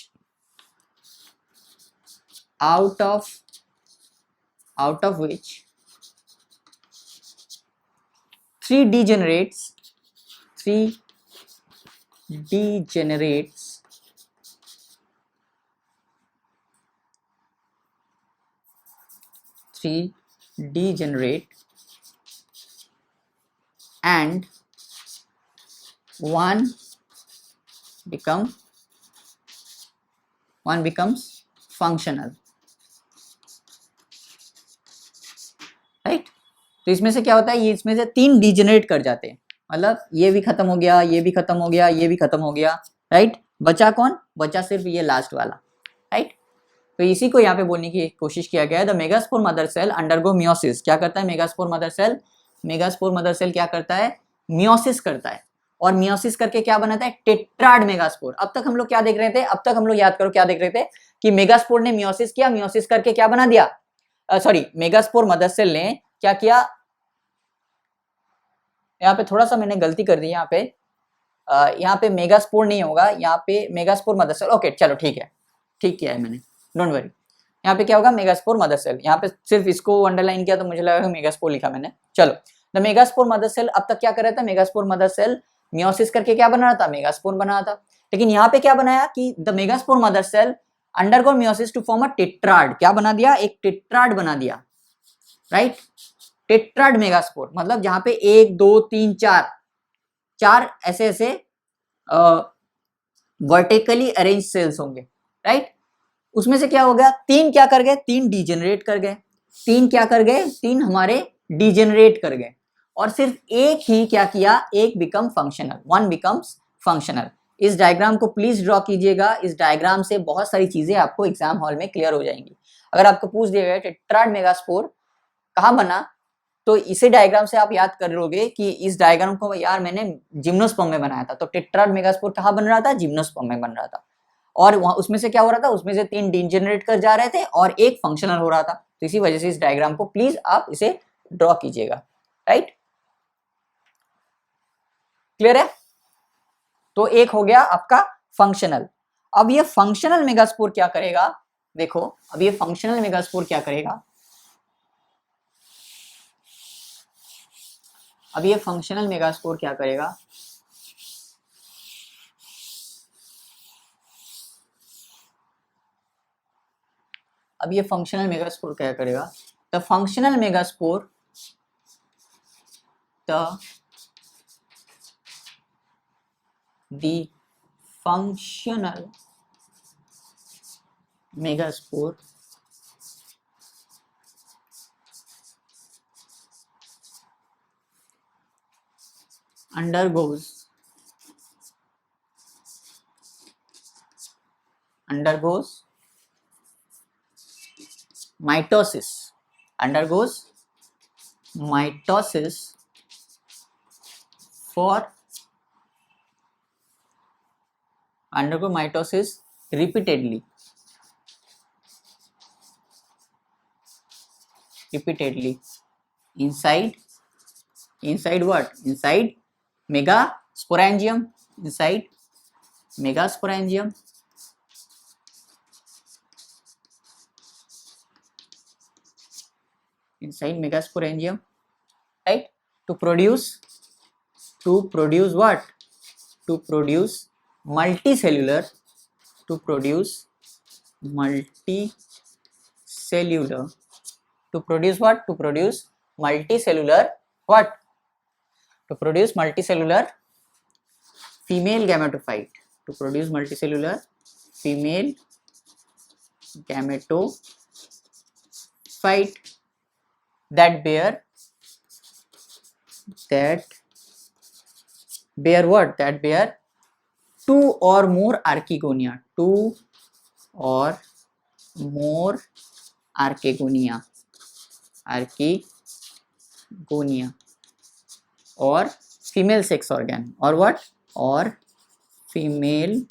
three degenerates and one becomes functional, right? तो इसमें से क्या होता है, ये इसमें से तीन डिजेनरेट कर जाते हैं, मतलब ये भी खत्म हो गया, ये भी खत्म हो गया, ये भी खत्म हो गया, राइट? बचा कौन? बचा सिर्फ ये लास्ट वाला, राइट? तो इसी को यहाँ पे बोलने की कोशिश किया गया है। The megaspore mother cell undergo meiosis. क्या करता है megaspore mother cell? Megaspore mother cell क्या करता है? मियोसिस करता है, और मियोसिस करके क्या बनाता है? Tetrad megaspore. अब तक हम लोग क्या देख रहे थे? अब तक हम लोग याद करो क्या देख रहे थे कि मेगास्पोर ने मियोसिस किया, मियोसिस करके क्या बना दिया? सॉरी, मेगास्पोर मदर सेल ने क्या किया? यहाँ पे थोड़ा सा मैंने गलती कर दी, यहाँ पे मेगास्पोर नहीं होगा, यहाँ पे मेगास्पोर मदर सेल। ओके चलो ठीक है, ठीक किया है मैंने, डोंट वरी। यहाँ पे क्या होगा? Megaspore mother cell. यहाँ पे सिर्फ इसको अंडरलाइन किया तो मुझे लगा मेगास्पोर लिखा मैंने। चलो, द मेगास्पोर मदर सेल अब तक क्या कर रहा था? मेगास्पोर मदर सेल मियोसिस करके क्या बना रहा था? मेगास्पोर बना रहा था। लेकिन यहाँ पे क्या बनाया कि the megaspore mother cell undergo meiosis to form a tetrad. क्या बना दिया? एक टेट्राड बना दिया, राइट? टेट्राड मेगास्पोर मतलब जहां पे एक, दो, तीन, चार ऐसे ऐसे वर्टिकली अरेंज सेल्स होंगे, राइट? उसमें से क्या हो गया? तीन क्या कर गए? तीन डिजेनरेट कर गए। तीन क्या कर गए? तीन हमारे डिजेनरेट कर गए, और सिर्फ एक ही क्या किया? एक become functional, one becomes functional. इस डायग्राम को प्लीज ड्रॉ कीजिएगा। इस डायग्राम से बहुत सारी चीजें आपको एग्जाम हॉल में क्लियर हो जाएंगी। अगर आपको पूछ दिया गया टेट्राड मेगास्पोर कहाँ बना, तो इसी डायग्राम से आप याद कर लोगे कि इस डायग्राम को यार मैंने जिम्नोस्पर्म में बनाया था। तो टेट्राड मेगास्पोर कहाँ बन रहा था? जिम्नोस्पर्म में बन रहा था। और वहां उसमें से क्या हो रहा था? उसमें से तीन डिजेनरेट कर जा रहे थे और एक फंक्शनल हो रहा था। तो इसी वजह से इस डायग्राम को प्लीज आप इसे ड्रॉ कीजिएगा, राइट? क्लियर है? तो एक हो गया आपका फंक्शनल। अब ये फंक्शनल मेगास्पोर क्या करेगा? देखो, अब ये फंक्शनल मेगास्पोर क्या करेगा? अब ये फंक्शनल मेगास्पोर क्या करेगा? अब ये फंक्शनल मेगास्पोर क्या करेगा? The functional megaspore, the functional megaspore undergoes mitosis, undergo mitosis repeatedly inside what? Inside megasporangium, inside megasporangium, right? To produce what? To produce multicellular, to produce what? To produce multicellular what? To produce multicellular female gametophyte. To produce multicellular female gametophyte that bear what? That bear two or more archegonia. Two or more archegonia. Archegonia or female sex organ or what? Or female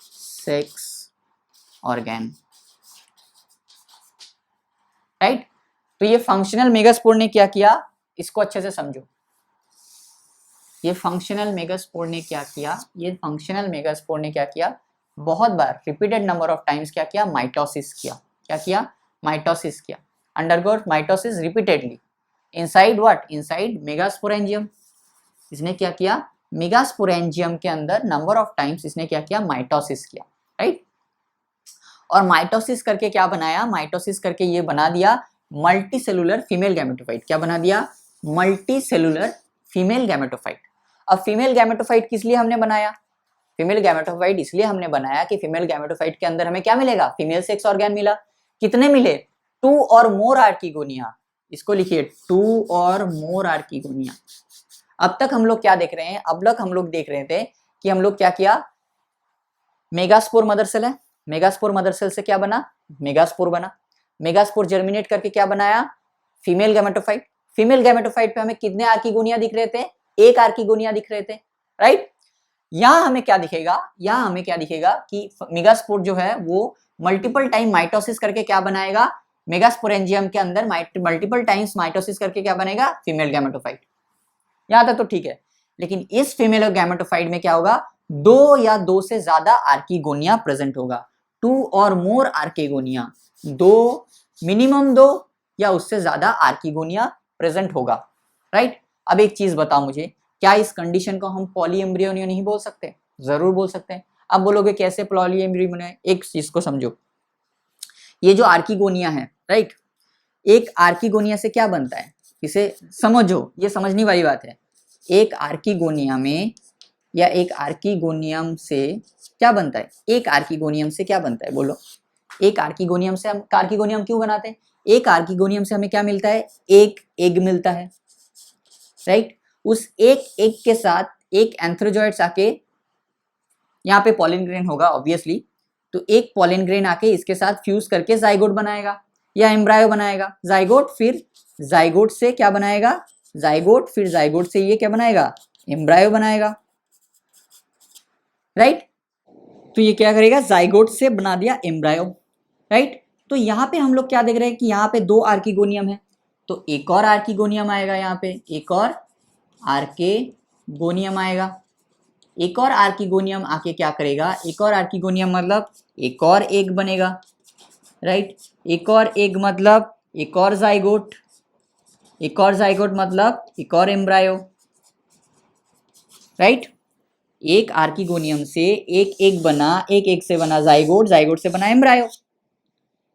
sex organ, right? तो ये functional megaspore ने क्या किया, इसको अच्छे से समझो। ये फंक्शनल मेगास्पोर ने क्या किया, ये फंक्शनल मेगास्पोर ने क्या किया, बहुत बार रिपीटेड नंबर ऑफ टाइम्स क्या किया, माइटोसिस किया। क्या किया? माइटोसिस किया। Undergoes mitosis repeatedly inside what? Inside megasporangium. इसने क्या किया? मेगास्पोरेंजियम के अंदर नंबर ऑफ टाइम्स इसने क्या किया? माइटोसिस किया, राइट? और माइटोसिस करके क्या बनाया? माइटोसिस करके ये बना दिया मल्टी सेलुलर फीमेल गैमेटोफाइट। क्या बना दिया? Multi cellular female gametophyte. अब फीमेल गैमेटोफाइट किस लिए हमने बनाया? फीमेल गैमेटोफाइट इसलिए हमने बनाया कि फीमेल गैमेटोफाइट के अंदर हमें क्या मिलेगा? फीमेल सेक्स ऑर्गन मिला। कितने मिले? 2 और मोर आर्कीगोनिया। इसको लिखिए 2 और मोर आर्कीगोनिया। अब तक हम लोग क्या देख रहे हैं? अब तक हम लोग देख रहे थे कि हम लोग क्या किया, मेगास्पोर मदर सेल है, मेगास्पोर मदर सेल से क्या बना? मेगास्पोर बना। मेगास्पोर जर्मिनेट करके क्या बनाया? Female gametophyte. फीमेल गैमेटोफाइट पे हमें कितने आर्कीगोनिया दिख रहे थे? एक आर्कीगोनिया दिख रहे थे, राइट? यहां हमें क्या दिखेगा? यहां हमें क्या दिखेगा कि मेगास्पोर जो है वो मल्टीपल टाइम माइटोसिस करके क्या बनाएगा? मेगास्पोरेंजियम के अंदर मल्टीपल टाइम्स माइटोसिस करके क्या बनेगा? Female gametophyte. यहां तक तो ठीक है, लेकिन इस फीमेल गैमेटोफाइट में क्या होगा? 2 या 2 से ज्यादा आर्कीगोनिया प्रेजेंट होगा। 2 और मोर आर्कीगोनिया, 2 मिनिमम 2 या उससे ज्यादा आर्कीगोनिया प्रेजेंट होगा, राइट? अब एक चीज बताओ मुझे, क्या इस कंडीशन को हम पॉलीएम्ब्रियोनिया नहीं बोल सकते? जरूर बोल सकते हैं। अब बोलोगे कैसे पॉलीएम्ब्रियोनिया? एक चीज को समझो, ये जो आर्कीगोनिया है, राइट, एक आर्कीगोनिया से क्या बनता है इसे समझो, ये समझने वाली बात है। एक आर्कीगोनिया में या एक आर्कीगोनियम से क्या बनता है? एक आर्कीगोनियम से क्या बनता है? बोलो। एक आर्कीगोनियम से हम आर्कीगोनियम क्यों बनाते हैं? एक आर्कीगोनियम से हमें क्या मिलता है? एक एग मिलता है, राइट? उस एक एग के साथ एक एंथ्रोजॉइड्स आके, यहाँ पे पॉलन ग्रेन होगा ऑब्वियसली, तो एक पॉलन ग्रेन आके इसके साथ फ्यूज करके जाइगोट बनाएगा या एम्ब्रायो बनाएगा। जाइगोट, फिर जाइगोट से क्या बनाएगा? जाइगोट, फिर जाइगोट से ये क्या बनाएगा? एम्ब्रायो बनाएगा, राइट? तो ये क्या करेगा? जाइगोट से बना दिया एम्ब्रायो, राइट? तो यहाँ पे हम लोग क्या देख रहे हैं कि यहाँ पे 2 आर्कीगोनियम है, तो एक और आर्कीगोनियम आएगा। यहाँ पे एक और आर्कीगोनियम आएगा। एक और आर्कीगोनियम आके क्या करेगा? एक और आर्कीगोनियम मतलब एक और एग बनेगा, राइट? एक और एग मतलब एक और जाइगोट, एक और जाइगोट मतलब एक और एम्ब्रायो, राइट? एक आर्कीगोनियम से एक एग बना, एक एग से बना जाइगोट, जाइगोट से बना एम्ब्रायो।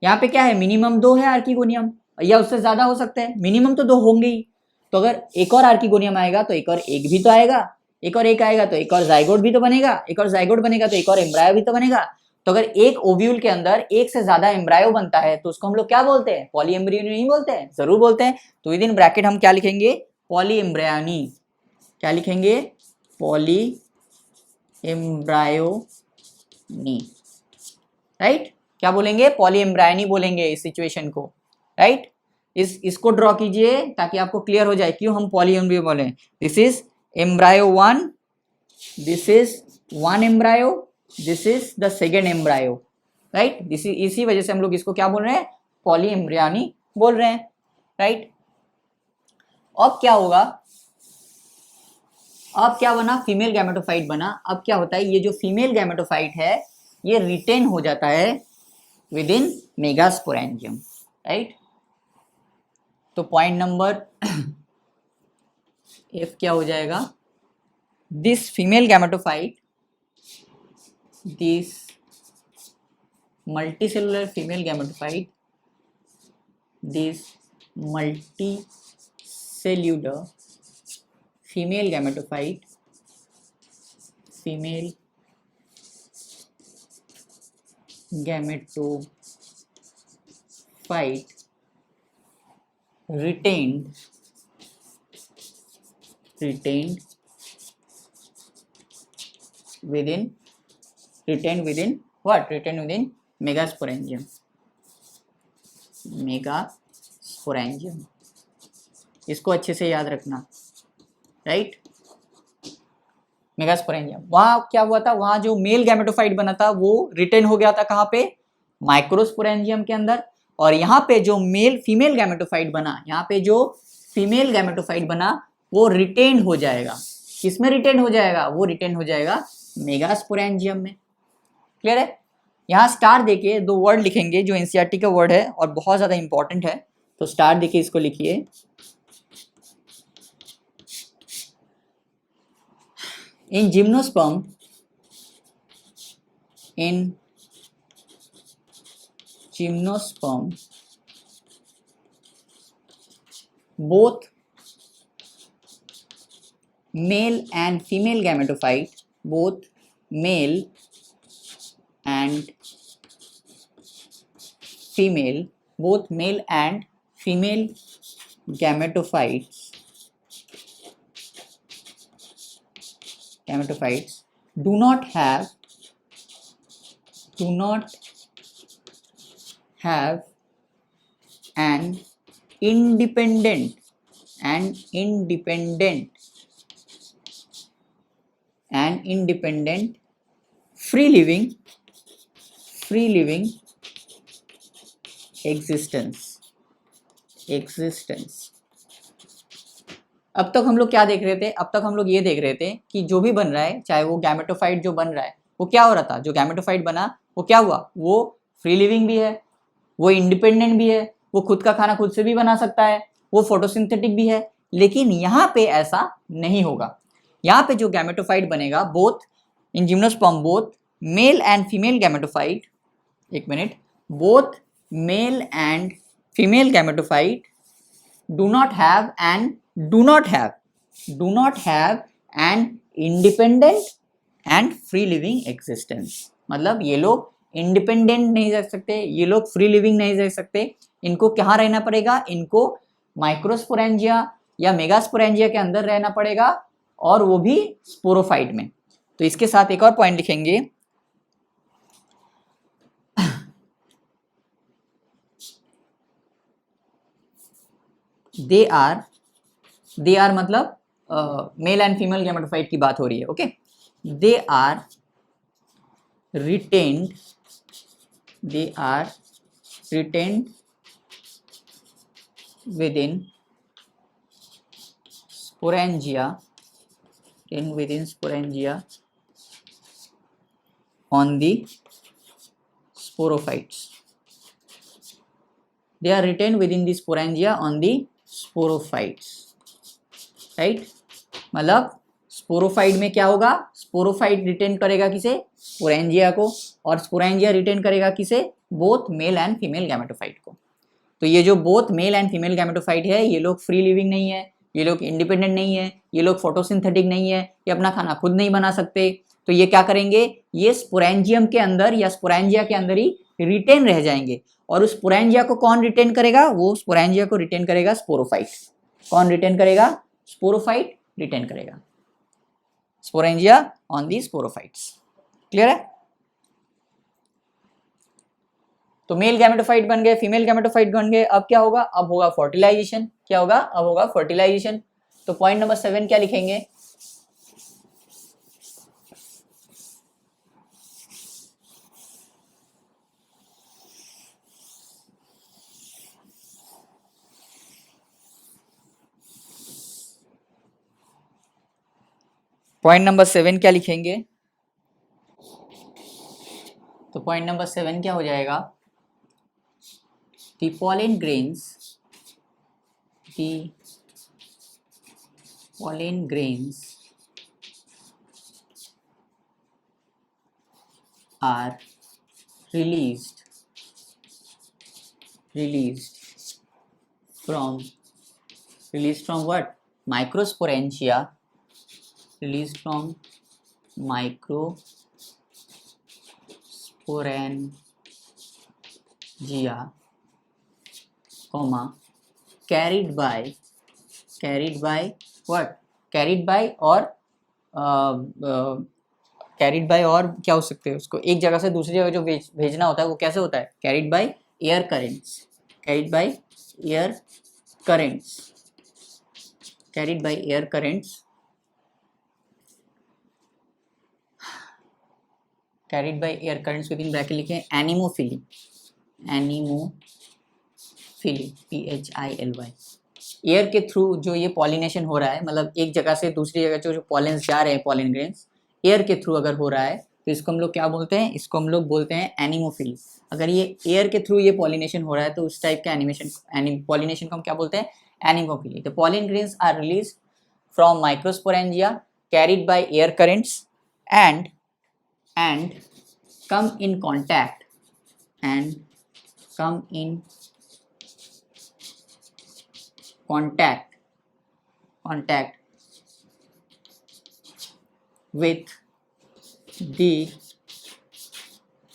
यहाँ पे क्या है? मिनिमम 2 है आर्कीगोनियम, या उससे ज्यादा हो सकते हैं, मिनिमम तो 2 होंगे ही। तो अगर एक और आर्कीगोनियम आएगा तो एक और एग भी तो आएगा, एक और एग आएगा तो एक और जाइगोट भी तो बनेगा, एक और जाइगोट बनेगा तो एक और एम्ब्रायो भी तो बनेगा। तो अगर एक ओव्यूल के अंदर एक से ज्यादा एम्ब्रायो बनता है तो उसको हम लोग क्या बोलते हैं? पॉलीएम्ब्रियोनी नहीं बोलते हैं? जरूर बोलते हैं। तो विद इन ब्रैकेट हम क्या लिखेंगे? पॉलीएम्ब्रियोनी। क्या लिखेंगे? Polyembryony, right? क्या बोलेंगे? पॉलीएम्ब्रियोनी बोलेंगे इस सिचुएशन को, राइट? इसको ड्रॉ कीजिए ताकि आपको क्लियर हो जाए क्यों हम पॉलीएम्ब्रियो बोले। This is embryo 1, this is 1 embryo, this is the second embryo, right? This is, इसी वजह से हम लोग इसको क्या बोल रहे हैं? पॉलीएम्ब्रियोनी बोल रहे हैं, राइट? अब क्या होगा? अब क्या बना? फीमेल गैमेटोफाइट बना। अब क्या होता है? ये जो फीमेल गैमेटोफाइट है ये रिटेन हो जाता है विद इन मेगास्पोरेंजियम, राइट? तो पॉइंट नंबर एफ क्या हो जाएगा? This female gametophyte, this multicellular female gametophyte, this multi cellular female gametophyte, female gametophyte retained within what? Retained within megasporangium. Megasporangium, इसको अच्छे से याद रखना, राइट। मेगास्पोरेंजियम, वहां क्या हुआ था, वहां जो मेल गैमेटोफाइट बना था वो रिटेन हो गया था कहां पे, माइक्रोस्पोरेंजियम के अंदर। और यहाँ पे जो फीमेल गैमेटोफाइट बना, यहाँ पे जो फीमेल गैमेटोफाइट बना वो रिटेन हो जाएगा, किसमें रिटेन हो जाएगा, वो रिटेन हो जाएगा मेगास्पोरेंजियम में। क्लियर है। यहाँ स्टार देके दो वर्ड लिखेंगे जो एनसीईआरटी का वर्ड है और बहुत ज्यादा इंपॉर्टेंट है, तो स्टार देके इसको लिखिए। इन gymnosperm, both male and female gametophyte, both male and female gametophytes do not have an independent free living existence। अब तक हम लोग क्या देख रहे थे, अब तक हम लोग ये देख रहे थे कि जो भी बन रहा है, चाहे वो गैमेटोफाइट जो बन रहा है वो क्या हो रहा था, जो गैमेटोफाइट बना वो क्या हुआ, वो फ्री लिविंग भी है, वो इंडिपेंडेंट भी है, वो खुद का खाना खुद से भी बना सकता है, वो फोटोसिंथेटिक भी है। लेकिन यहाँ पे ऐसा नहीं होगा। यहाँ पे जो गैमेटोफाइट बनेगा, both in gymnosperm both male and female gametophyte, एक minute, both male and female gametophyte do not have an independent and free living existence। मतलब ये लोग इंडिपेंडेंट नहीं रह सकते, ये लोग फ्री लिविंग नहीं रह सकते, इनको कहाँ रहना पड़ेगा, इनको माइक्रोस्पोरेंजिया या मेगास्पोरेंजिया के अंदर रहना पड़ेगा, और वो भी स्पोरोफाइट में। तो इसके साथ एक और पॉइंट लिखेंगे, दे आर मतलब मेल एंड फीमेल गैमेटोफाइट की बात हो रही है, okay. They are retained within sporangia on the sporophytes। they are retained within the sporangia on the sporophytes, right. मतलब स्पोरोफाइट में क्या होगा, स्पोरोफाइट रिटेन करेगा किसे, स्पोरेंजिया को, और स्पोरेंजिया रिटेन करेगा किसे, both male and female gametophyte को। तो ये जो both male and female gametophyte है, ये लोग फ्री लिविंग नहीं है, ये लोग इंडिपेंडेंट नहीं है, ये लोग फोटोसिंथेटिक नहीं है, ये अपना खाना खुद नहीं बना सकते। तो ये क्या करेंगे, ये स्पोरेंजियम के अंदर या स्पोरेंजिया के अंदर ही रिटेन रह जाएंगे। और उस स्पोरेंजिया को कौन रिटेन करेगा, वो स्पोरेंजिया को रिटेन करेगा स्पोरोफाइट। कौन रिटेन करेगा, स्पोरोफाइट रिटेन करेगा, sporangia on the sporophytes. Clear है। तो मेल गैमेटोफाइट बन गए, फीमेल गैमेटोफाइट बन गए, अब क्या होगा, अब होगा फर्टिलाइजेशन। क्या होगा, अब होगा फर्टिलाइजेशन। तो पॉइंट नंबर 7 क्या लिखेंगे, पॉइंट नंबर 7 क्या लिखेंगे, तो पॉइंट नंबर 7 क्या हो जाएगा, the pollen grains are released from released from what? Microsporangia, released from microsporangia, comma, carried by what? carried by और कैरिड बाय और क्या हो सकते हैं उसको, एक जगह से दूसरी जगह जो भेजना होता है वो कैसे होता है? Carried by air currents, carried by air currents, carried by air currents, carried by air currents with in bracket लिखें एनिमोफिली, एनिमोफिली PHILY, एयर के थ्रू जो ये पॉलिनेशन हो रहा है, मतलब एक जगह से दूसरी जगह जो पॉलेंस जा रहे हैं, पॉलन ग्रेन्स एयर के थ्रू अगर हो रहा है तो इसको हम लोग क्या बोलते हैं? इसको हम लोग बोलते हैं एनिमोफिली। अगर ये एयर के थ्रू ये पॉलिनेशन हो रहा है तो उस टाइप का पॉलिनेशन को हम क्या बोलते हैं? Anemophily. The pollen grains are release from microsporangia carried by air currents and come in contact with the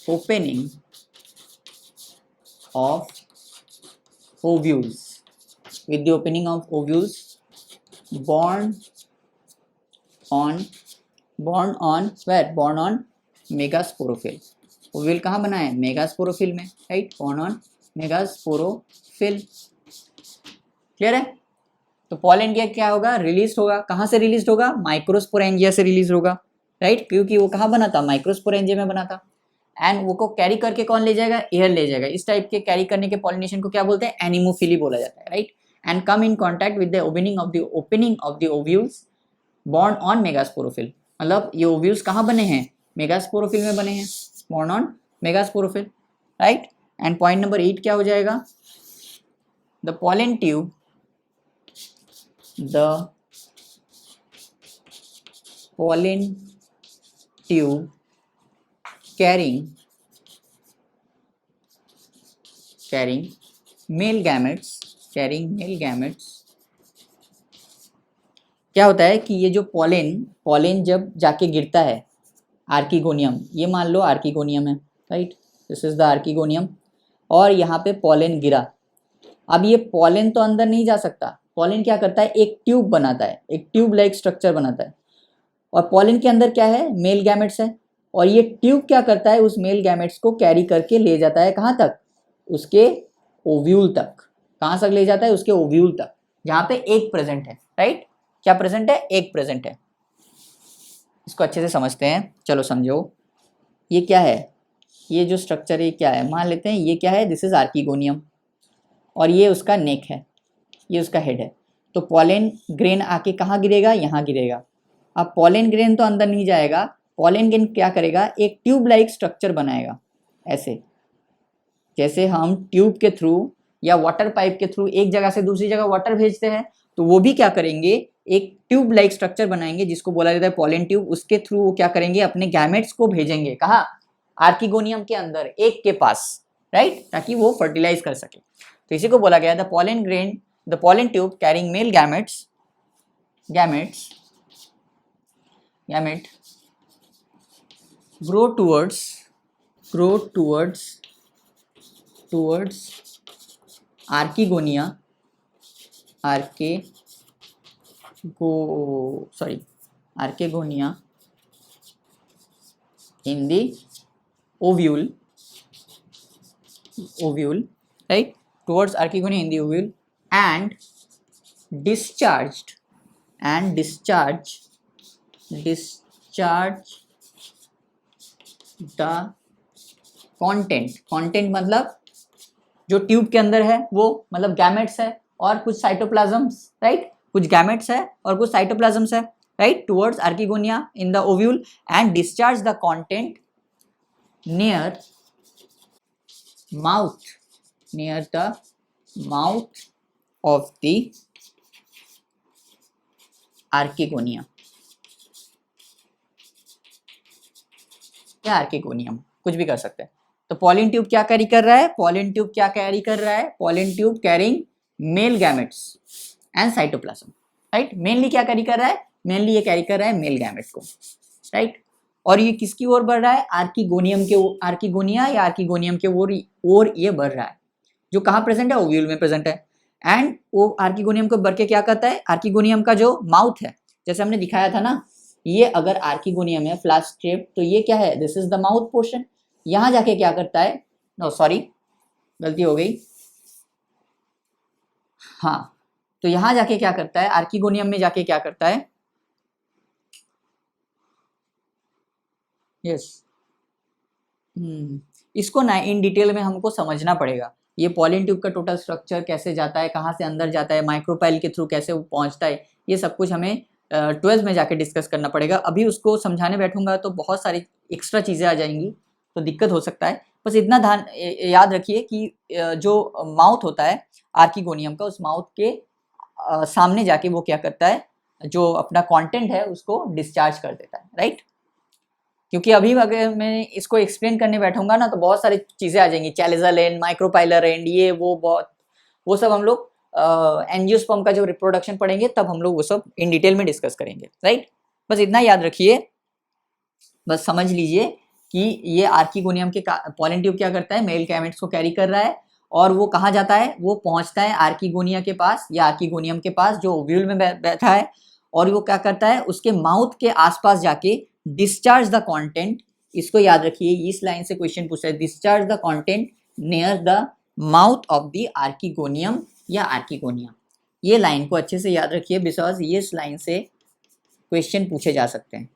opening of ovules, born on megasporophyll. Ovule कहाँ बना है? मेगास्पोरोफिल में, right? born on megasporophyll. Clear है? तो pollen क्या होगा? Release होगा। कहाँ से रिलीज होगा? माइक्रोस्पोरेंजिया से रिलीज होगा, राइट? क्योंकि वो कहाँ बना था? माइक्रोस्पोरेंजिया में बना था। एंड वो को कैरी करके कौन ले जाएगा? एयर ले जाएगा। इस टाइप के कैरी करने के पॉलिनेशन को क्या बोलते हैं? एनिमोफिली बोला जाता है, right? And come in contact with the opening of the ovules born on megasporophyll. मतलब ये ओव्यूल्स कहाँ बने हैं? मेगास्पोरोफिल में बने हैं, born on megasporophyll, right? And point number 8 क्या हो जाएगा? The pollen tube carrying male gametes, क्या होता है कि ये जो पॉलन जब जाके गिरता है, आर्किगोनियम, ये मान लो आर्किगोनियम है, right? This is the archegonium, और यहाँ पे पॉलन गिरा। अब ये पॉलन तो अंदर नहीं जा सकता। पॉलन क्या करता है? एक ट्यूब बनाता है, एक ट्यूब लाइक स्ट्रक्चर बनाता है, और पॉलन के अंदर क्या है? मेल गैमेट्स है, और ये ट्यूब क्या करता है? उस मेल गैमेट्स को कैरी करके ले जाता है कहाँ तक? उसके ओव्यूल तक। कहाँ तक ले जाता है? उसके ओव्यूल तक, जहाँ पे एग प्रेजेंट है, राइट? क्या प्रेजेंट है? एग प्रेजेंट है। इसको अच्छे से समझते हैं, चलो समझो। ये क्या है? ये जो स्ट्रक्चर है क्या है? मान लेते हैं ये क्या है? दिस इज आर्किगोनियम, और ये उसका नेक है, ये उसका हेड है। तो पॉलन ग्रेन आके कहाँ गिरेगा? यहाँ गिरेगा। अब पॉलन ग्रेन तो अंदर नहीं जाएगा, पॉलन ग्रेन क्या करेगा? एक ट्यूब लाइक स्ट्रक्चर बनाएगा, ऐसे जैसे हम ट्यूब के थ्रू या वाटर पाइप के थ्रू एक जगह से दूसरी जगह वाटर भेजते हैं, तो वो भी क्या करेंगे? एक ट्यूब लाइक स्ट्रक्चर बनाएंगे जिसको बोला जाता है पॉलन ट्यूब। उसके थ्रू वो क्या करेंगे? अपने गैमेट्स को भेजेंगे कहाँ? आर्किगोनियम के अंदर, एक के पास, राइट? ताकि वो फर्टिलाइज कर सके। तो इसी को बोला गया the pollen tube carrying male gametes grow towards archegonia in the ovule, right? Towards archegonia in the ovule, and discharge the content मतलब जो ट्यूब के अंदर है वो, मतलब गैमेट्स है और कुछ साइटोप्लाज्म्स, राइट? कुछ गैमेट्स है और कुछ साइटोप्लाज्म्स है, right? Towards archegonia in the ovule and discharge the content near the mouth of the archegonia या आर्किगोनियम, कुछ भी कर सकते हैं। तो पॉलन ट्यूब क्या कैरी कर रहा है? Pollen tube carrying male gametes and cytoplasm, right. Mainly क्या कैरी कर रहा है, मेनली ये कैरी कर रहा है मेल गैमेट को, राइट। और ये किसकी ओर बढ़ रहा है, आर्किगोनियम के, आर्किगोनिया या आर्किगोनियम के ओर ये बढ़ रहा है, जो कहाँ प्रेजेंट है, ओव्यूल में प्रेजेंट है। एंड वो आर्किगोनियम को बढ़ के क्या करता है, आर्किगोनियम का जो माउथ है, जैसे हमने दिखाया था ना, ये अगर आर्किगोनियम है फ्लास्क शेप, तो ये क्या है, this is the mouth portion. यहाँ जाके क्या करता है, नो सॉरी गलती हो गई, हाँ, तो यहाँ जाके क्या करता है, आर्किगोनियम में जाके क्या करता है, यस इसको ना इन डिटेल में हमको समझना पड़ेगा। ये पॉलिन ट्यूब का टोटल स्ट्रक्चर कैसे जाता है, कहाँ से अंदर जाता है, माइक्रोपाइल के थ्रू कैसे वो पहुँचता है, ये सब कुछ हमें 12th में जाके डिस्कस करना पड़ेगा। अभी उसको समझाने बैठूंगा तो बहुत सारी एक्स्ट्रा चीज़ें आ जाएंगी, तो दिक्कत हो सकता है। बस इतना ध्यान याद रखिए कि जो माउथ होता है आर्किगोनियम का, उस माउथ के सामने जाके वो क्या करता है, जो अपना कंटेंट है उसको डिस्चार्ज कर देता है, राइट। क्योंकि अभी अगर मैं इसको एक्सप्लेन करने बैठूंगा ना, तो बहुत सारी चीज़ें आ जाएंगी, चैलिजल एंड, माइक्रोपाइलर एंड, ये वो बहुत, वो सब हम लोग एंजियोस्पर्म का जो रिप्रोडक्शन पढ़ेंगे तब हम लोग वो सब इन डिटेल में डिस्कस करेंगे, राइट। बस इतना याद रखिए, बस समझ लीजिए कि ये आर्किगोनियम के पॉलन ट्यूब क्या करता है, मेल गैमेट्स को कैरी कर रहा है, और वो कहाँ जाता है, वो पहुंचता है आर्किगोनिया के पास या आर्किगोनियम के पास जो ओव्यूल में बैठा है, और वो क्या करता है, उसके माउथ के आसपास जाके डिस्चार्ज द कंटेंट। इसको याद रखिए, इस लाइन से क्वेश्चन पूछा है, discharge the content near the mouth of the archegonium या आर्किगोनिया। ये लाइन को अच्छे से याद रखिए, बिकॉज ये इस लाइन से क्वेश्चन पूछे जा सकते हैं,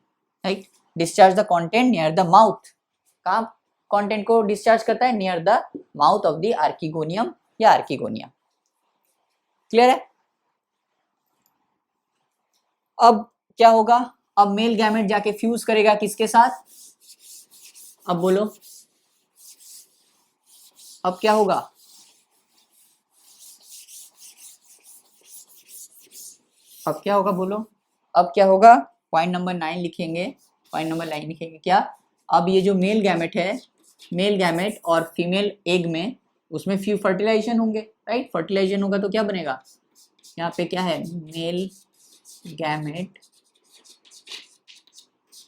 right. Discharge the content near the mouth, कहाँ कंटेंट को डिस्चार्ज करता है, near the mouth of the archegonium या आर्किगोनिया। क्लियर है। अब क्या होगा, अब मेल गैमेट जाके फ्यूज करेगा किसके साथ, अब बोलो, अब क्या होगा, अब क्या होगा बोलो, अब क्या होगा, पॉइंट नंबर 9 लिखेंगे, पॉइंट नंबर 9 लिखेंगे क्या, अब ये जो मेल गैमेट है, मेल गैमेट और फीमेल एग में, उसमें फ्यू फर्टिलाइजेशन होंगे, राइट। फर्टिलाइजेशन होगा तो क्या बनेगा, यहाँ पे क्या है, मेल गैमेट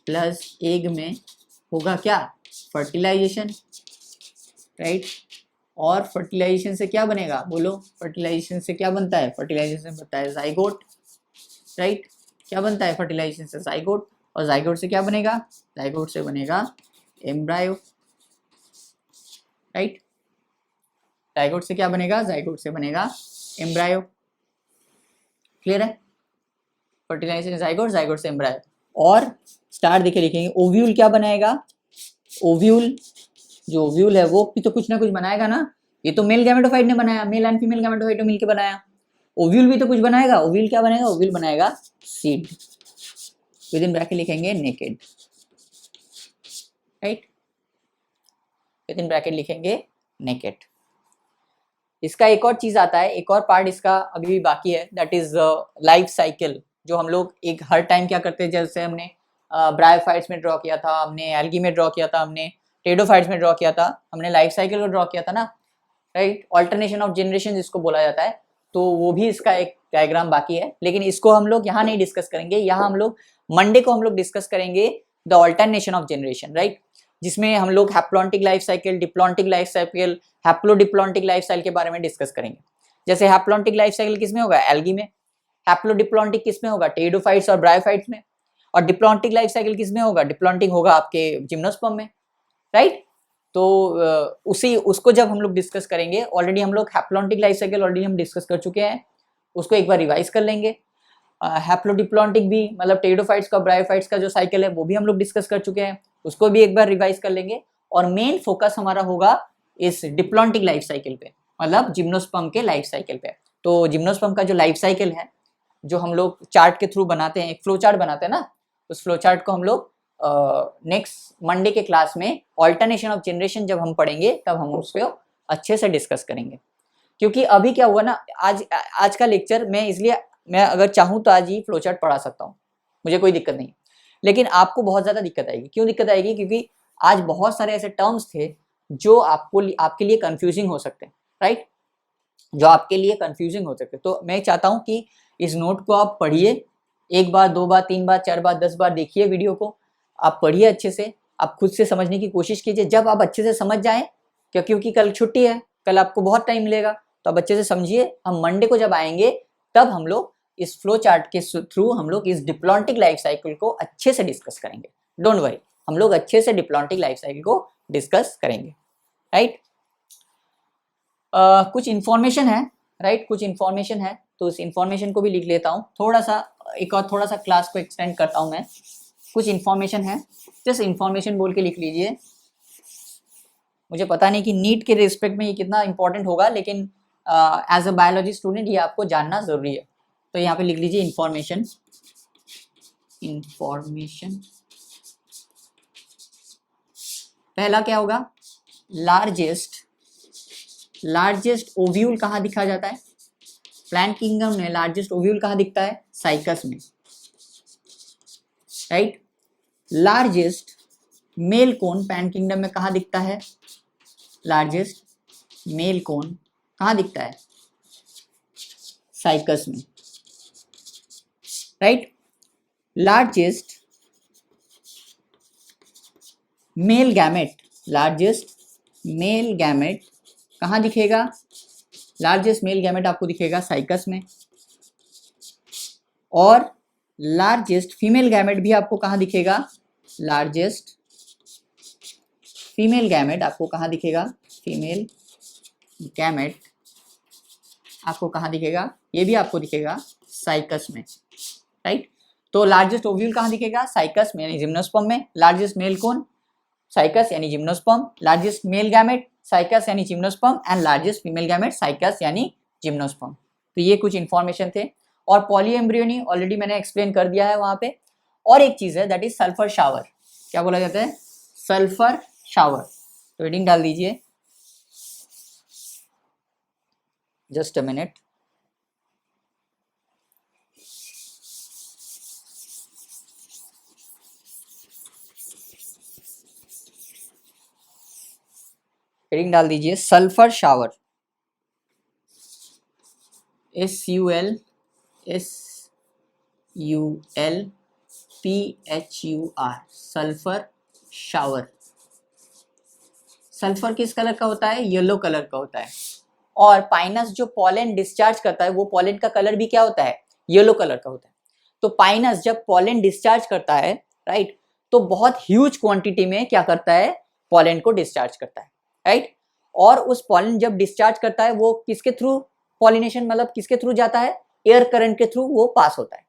प्लस एग में होगा क्या, फर्टिलाइजेशन, राइट। और फर्टिलाइजेशन से क्या बनेगा बोलो, फर्टिलाइजेशन से क्या बनता है, फर्टिलाइजेशन बनता है जाइगोट, राइट। क्या बनता है फर्टिलाइजेशन से, जाइगोट, और जाइगोट से क्या बनेगा, जाइगोट से बनेगा एम्ब्रायो, राइट। जाइगोट से क्या बनेगा, जाइगोट से बनेगा एम्ब्रायो। क्लियर है, फर्टिलाइजेशन जाइगोट, जाइगोट से एम्ब्रायो। और स्टार देखे लिखेंगे, ओव्यूल क्या बनाएगा, ओव्यूल, जो ओव्यूल है वो भी तो कुछ ना कुछ बनाएगा ना, ये तो मेल गैमेटोफाइट ने बनाया, मेल एंड फीमेल गैमेटोफाइट मिलकर बनाया, ओव्यूल भी तो कुछ बनाएगा, ओव्यूल क्या बनेगा, ओव्यूल बनाएगा सीड, विद इन ब्रैकेट लिखेंगे naked, right, with in bracket लिखेंगे नेकेड। इसका एक और चीज आता है, एक और पार्ट इसका अभी भी बाकी है, दैट इज लाइफ साइकिल, जो हम लोग एक हर टाइम क्या करते हैं, जैसे हमने ब्रायोफाइट्स में ड्रॉ किया था, हमने एल्गी में ड्रॉ किया था, हमने टेडोफाइट्स में ड्रॉ किया था, हमने लाइफ साइकिल को ड्रॉ किया था ना, राइट। ऑल्टरनेशन ऑफ जनरेशन जिसको बोला जाता है, तो वो भी इसका एक डायग्राम बाकी है, लेकिन इसको हम लोग यहाँ नहीं डिस्कस करेंगे, यहाँ हम लोग मंडे को हम लोग डिस्कस करेंगे the alternation of generation, right, जिसमें हम लोग haplontic life cycle, diplontic life cycle, haplodiplontic life cycle के बारे में डिस्कस करेंगे। जैसे हैप्लॉन्टिक लाइफ साइकिल किसमें होगा, एल्गी में, हैप्लोडिप्लॉन्टिक किसमें होगा, टेडोफाइट्स और ब्रायोफाइट्स में, और डिप्लॉन्टिक लाइफ साइकिल किसमें होगा, डिप्लॉन्टिक होगा आपके जिम्नोस्पर्म में, राइट। तो उसी उसको जब हम लोग डिस्कस करेंगे, ऑलरेडी हम लोग हैप्लॉन्टिक लाइफ साइकिल ऑलरेडी हम डिस्कस कर चुके हैं, उसको एक बार रिवाइज कर लेंगे। हैप्लोडिप्लॉन्टिक भी, मतलब टेडोफाइट्स का, ब्रायोफाइट्स का जो साइकिल है वो भी हम लोग डिस्कस कर चुके हैं, उसको भी एक बार रिवाइज कर लेंगे। और मेन फोकस हमारा होगा इस डिप्लॉन्टिक लाइफ साइकिल पे, मतलब जिम्नोस्पर्म के लाइफ साइकिल पे। तो जिम्नोस्पर्म का जो लाइफ साइकिल है, जो हम लोग चार्ट के थ्रू बनाते हैं, एक फ्लो चार्ट बनाते हैं ना, उस फ्लो चार्ट को हम लोग नेक्स्ट मंडे के क्लास में ऑल्टरनेशन ऑफ जनरेशन जब हम पढ़ेंगे तब हम उसको अच्छे से डिस्कस करेंगे। क्योंकि अभी क्या हुआ ना, आज का लेक्चर मैं अगर चाहूँ तो आज ही फ्लो चार्ट पढ़ा सकता हूँ, मुझे कोई दिक्कत नहीं, लेकिन आपको बहुत ज़्यादा दिक्कत आएगी। क्यों दिक्कत आएगी, क्योंकि आज बहुत सारे ऐसे टर्म्स थे जो आपके लिए कंफ्यूजिंग हो सकते हैं, राइट। जो आपके लिए कंफ्यूजिंग हो सके। तो मैं चाहता हूँ कि इस नोट को आप पढ़िए, 1 बार 2 बार 3 बार 4 बार 10 बार देखिए वीडियो को, आप पढ़िए अच्छे से, आप खुद से समझने की कोशिश कीजिए। जब आप अच्छे से समझ जाएं, क्योंकि कल छुट्टी है, कल आपको बहुत टाइम मिलेगा, तो आप अच्छे से समझिए। हम मंडे को जब आएंगे तब हम लोग इस फ्लो चार्ट के थ्रू हम लोग इस डिप्लॉन्टिक लाइफ साइकिल को अच्छे से डिस्कस करेंगे। डोंट वरी, हम लोग अच्छे से डिप्लॉन्टिक लाइफ साइकिल को डिस्कस करेंगे, राइट। कुछ इन्फॉर्मेशन है, राइट, कुछ इन्फॉर्मेशन है, तो उस इन्फॉर्मेशन को भी लिख लेता हूँ। थोड़ा सा एक और थोड़ा सा क्लास को एक्सटेंड करता हूँ मैं। कुछ इन्फॉर्मेशन है, जस्ट इन्फॉर्मेशन बोल के लिख लीजिए। मुझे पता नहीं कि नीट के रिस्पेक्ट में ये कितना इंपॉर्टेंट होगा, लेकिन एज अ बायोलॉजी स्टूडेंट ये आपको जानना ज़रूरी है। तो यहाँ पे लिख लीजिए इन्फॉर्मेशन। इन्फॉर्मेशन पहला क्या होगा? लार्जेस्ट ओव्यूल कहाँ दिखा जाता है? प्लांट किंगडम में लार्जेस्ट ओव्यूल कहाँ दिखता है? साइकस में, राइट। लार्जेस्ट मेल कोन प्लांट किंगडम में कहाँ दिखता है? लार्जेस्ट मेल कोन कहाँ दिखता है? साइकस में, राइट। लार्जेस्ट मेल गैमेट कहाँ दिखेगा? लार्जेस्ट मेल गैमेट आपको दिखेगा साइकस में। और लार्जेस्ट फीमेल गैमेट भी आपको कहाँ दिखेगा? लार्जेस्ट फीमेल गैमेट आपको कहाँ दिखेगा? फीमेल गैमेट आपको कहाँ दिखेगा? ये भी आपको दिखेगा साइकस में, राइट। तो लार्जेस्ट ओव्यूल कहाँ दिखेगा? साइकस में यानी जिम्नोस्पर्म में। लार्जेस्ट मेल कोन साइकस यानी gymnosperm. Largest male gamete cycas यानी gymnosperm and largest female gamete cycas यानी जिम्नोस्पर्म। तो ये कुछ इंफॉर्मेशन थे। और पॉलीएम्ब्रियोनी ऑलरेडी मैंने एक्सप्लेन कर दिया है वहां पे। और एक चीज है दैट इज सल्फर शावर। क्या बोला जाता है? Sulphur shower. तो हेडिंग डाल दीजिए, जस्ट अ मिनट। हेडिंग डाल दीजिए sulphur shower. SULPHUR sulphur shower. Sulphur किस कलर का होता है? येलो कलर का होता है। और पाइनस जो पॉलन डिस्चार्ज करता है वो पॉलन का कलर भी क्या होता है? येलो कलर का होता है। तो पाइनस जब पॉलन डिस्चार्ज करता है, राइट, तो बहुत ह्यूज क्वांटिटी में क्या करता है? पॉलन को डिस्चार्ज करता है, राइट। और उस पॉलन जब डिस्चार्ज करता है वो किसके थ्रू पॉलिनेशन, मतलब किसके थ्रू जाता है? एयर करंट के थ्रू वो पास होता है,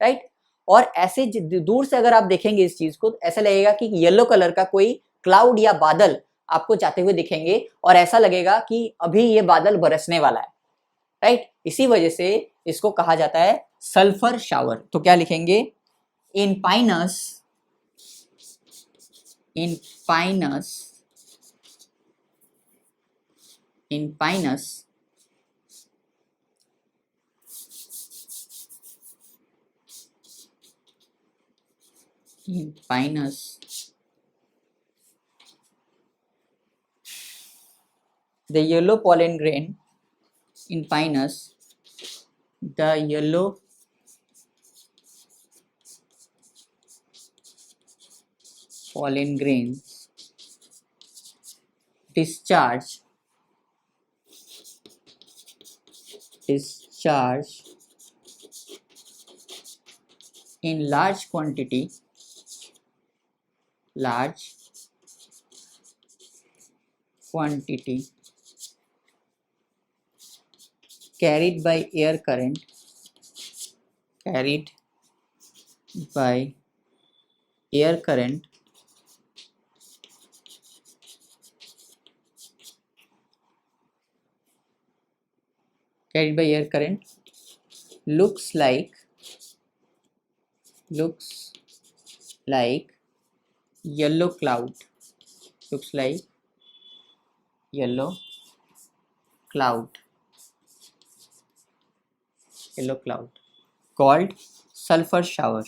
राइट। और ऐसे दूर से अगर आप देखेंगे इस चीज को तो ऐसा लगेगा कि येलो कलर का कोई क्लाउड या बादल आपको जाते हुए दिखेंगे और ऐसा लगेगा कि अभी ये बादल बरसने वाला है, राइट। इसी वजह से इसको कहा जाता है सल्फर शावर। तो क्या लिखेंगे? इन Pinus the yellow pollen grain in Pinus, the yellow pollen grains discharge in large quantity carried by air current looks like yellow cloud, called sulfur shower,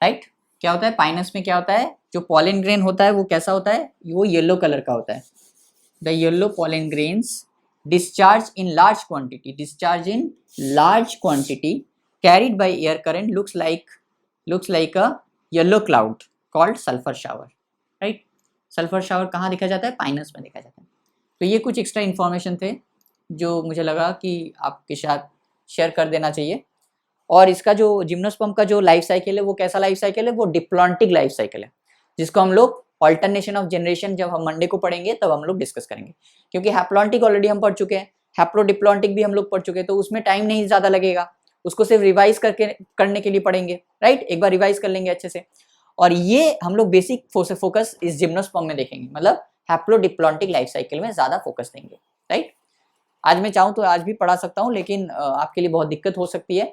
right. क्या होता है पाइनस में, क्या होता है जो पॉलन ग्रेन होता है वो कैसा होता है, वो येलो कलर का होता है। The yellow pollen grains discharge in large quantity, discharge in large quantity carried by air current looks like a yellow cloud called sulphur shower, right. Sulphur shower कहाँ देखा जाता है, पाइनस में देखा जाता है। तो ये कुछ एक्स्ट्रा इन्फॉर्मेशन थे जो मुझे लगा कि आपके साथ शेयर कर देना चाहिए। और इसका जो जिम्नोस्पर्म का जो लाइफ साइकिल है वो कैसा लाइफ साइकिल है, वो डिप्लॉन्टिक लाइफ साइकिल है, जिसको हम लोग ऑल्टरनेशन ऑफ जनरेशन जब हम मंडे को पढ़ेंगे तब हम लोग डिस्कस करेंगे। क्योंकि हैप्लॉन्टिक ऑलरेडी हम पढ़ चुके हैं, हैप्लोडिप्लॉन्टिक भी हम लोग पढ़ चुके हैं, तो उसमें टाइम नहीं ज़्यादा लगेगा, उसको सिर्फ रिवाइज करने के लिए पढ़ेंगे, राइट। एक बार रिवाइज कर लेंगे अच्छे से। और ये हम लोग बेसिक फोकस इस जिम्नोस्पर्म में देखेंगे, मतलब हैप्लोडिप्लॉन्टिक लाइफ साइकिल में ज़्यादा फोकस देंगे, राइट। आज मैं चाहूँ तो आज भी पढ़ा सकता हूँ, लेकिन आपके लिए बहुत दिक्कत हो सकती है,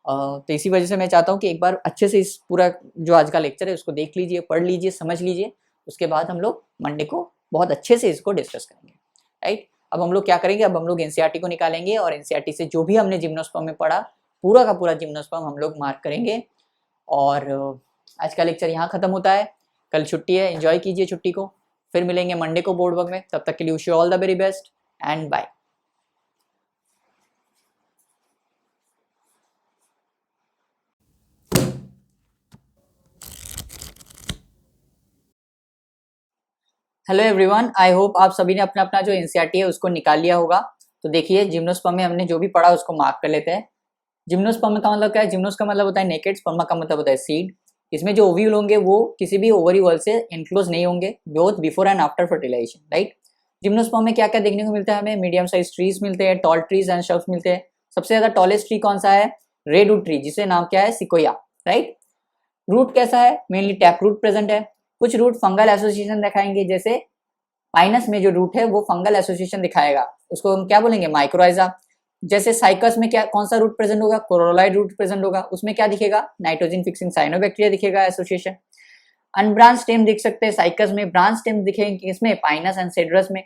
तो इसी वजह से मैं चाहता हूँ कि एक बार अच्छे से इस पूरा जो आज का लेक्चर है उसको देख लीजिए, पढ़ लीजिए, समझ लीजिए। उसके बाद हम लोग मंडे को बहुत अच्छे से इसको डिस्कस करेंगे, राइट। अब हम लोग क्या करेंगे, अब हम लोग एनसीईआरटी को निकालेंगे और एनसीईआरटी से जो भी हमने जिम्नोस्पर्म में पढ़ा पूरा का पूरा जिम्नोस्पर्म हम लोग मार्क करेंगे। और आज का लेक्चर यहाँ ख़त्म होता है, कल छुट्टी है, एंजॉय कीजिए छुट्टी को, फिर मिलेंगे मंडे को बोर्ड वर्क में। तब तक के लिए wish you all the very best and bye. Hello everyone, I hope आप सभी ने अपना अपना जो एनसीईआरटी है उसको निकाल लिया होगा। तो देखिए जिम्नोस्पर्म में हमने जो भी पढ़ा उसको मार्क कर लेते हैं। जिम्नोस्पर्म का मतलब क्या है, जिम्नोस का मतलब होता है नेकेड, स्पर्मा का मतलब होता है सीड। इसमें जो ओव्यूल होंगे वो किसी भी ओवरी वॉल से इनक्लोज नहीं होंगे, both before and after fertilization, right. Gymnosperm में क्या क्या देखने को मिलता है, हमें मीडियम साइज ट्रीज मिलते हैं, टॉल ट्रीज एंड श्रब्स मिलते हैं। सबसे ज्यादा टॉलेस्ट ट्री कौन सा है, रेडवुड ट्री, जिसे नाम क्या है, सिकोया, राइट। रूट कैसा है, मेनली टैप रूट प्रेजेंट है। कुछ रूट फंगल एसोसिएशन दिखाएंगे, जैसे पाइनस में जो रूट है वो फंगल एसोसिएशन दिखाएगा, उसको हम क्या बोलेंगे, माइक्रोराइजा। जैसे साइकस में क्या कौन सा रूट प्रेजेंट होगा, कोरोलाइड रूट प्रेजेंट होगा, उसमें क्या दिखेगा, नाइट्रोजन फिक्सिंग साइनोबैक्टीरिया दिखेगा एसोसिएशन। अनब्रांच स्टेम दिख सकते हैं साइकस में, ब्रांच स्टेम दिखेंगे इसमें पाइनस एंड सेड्रस में।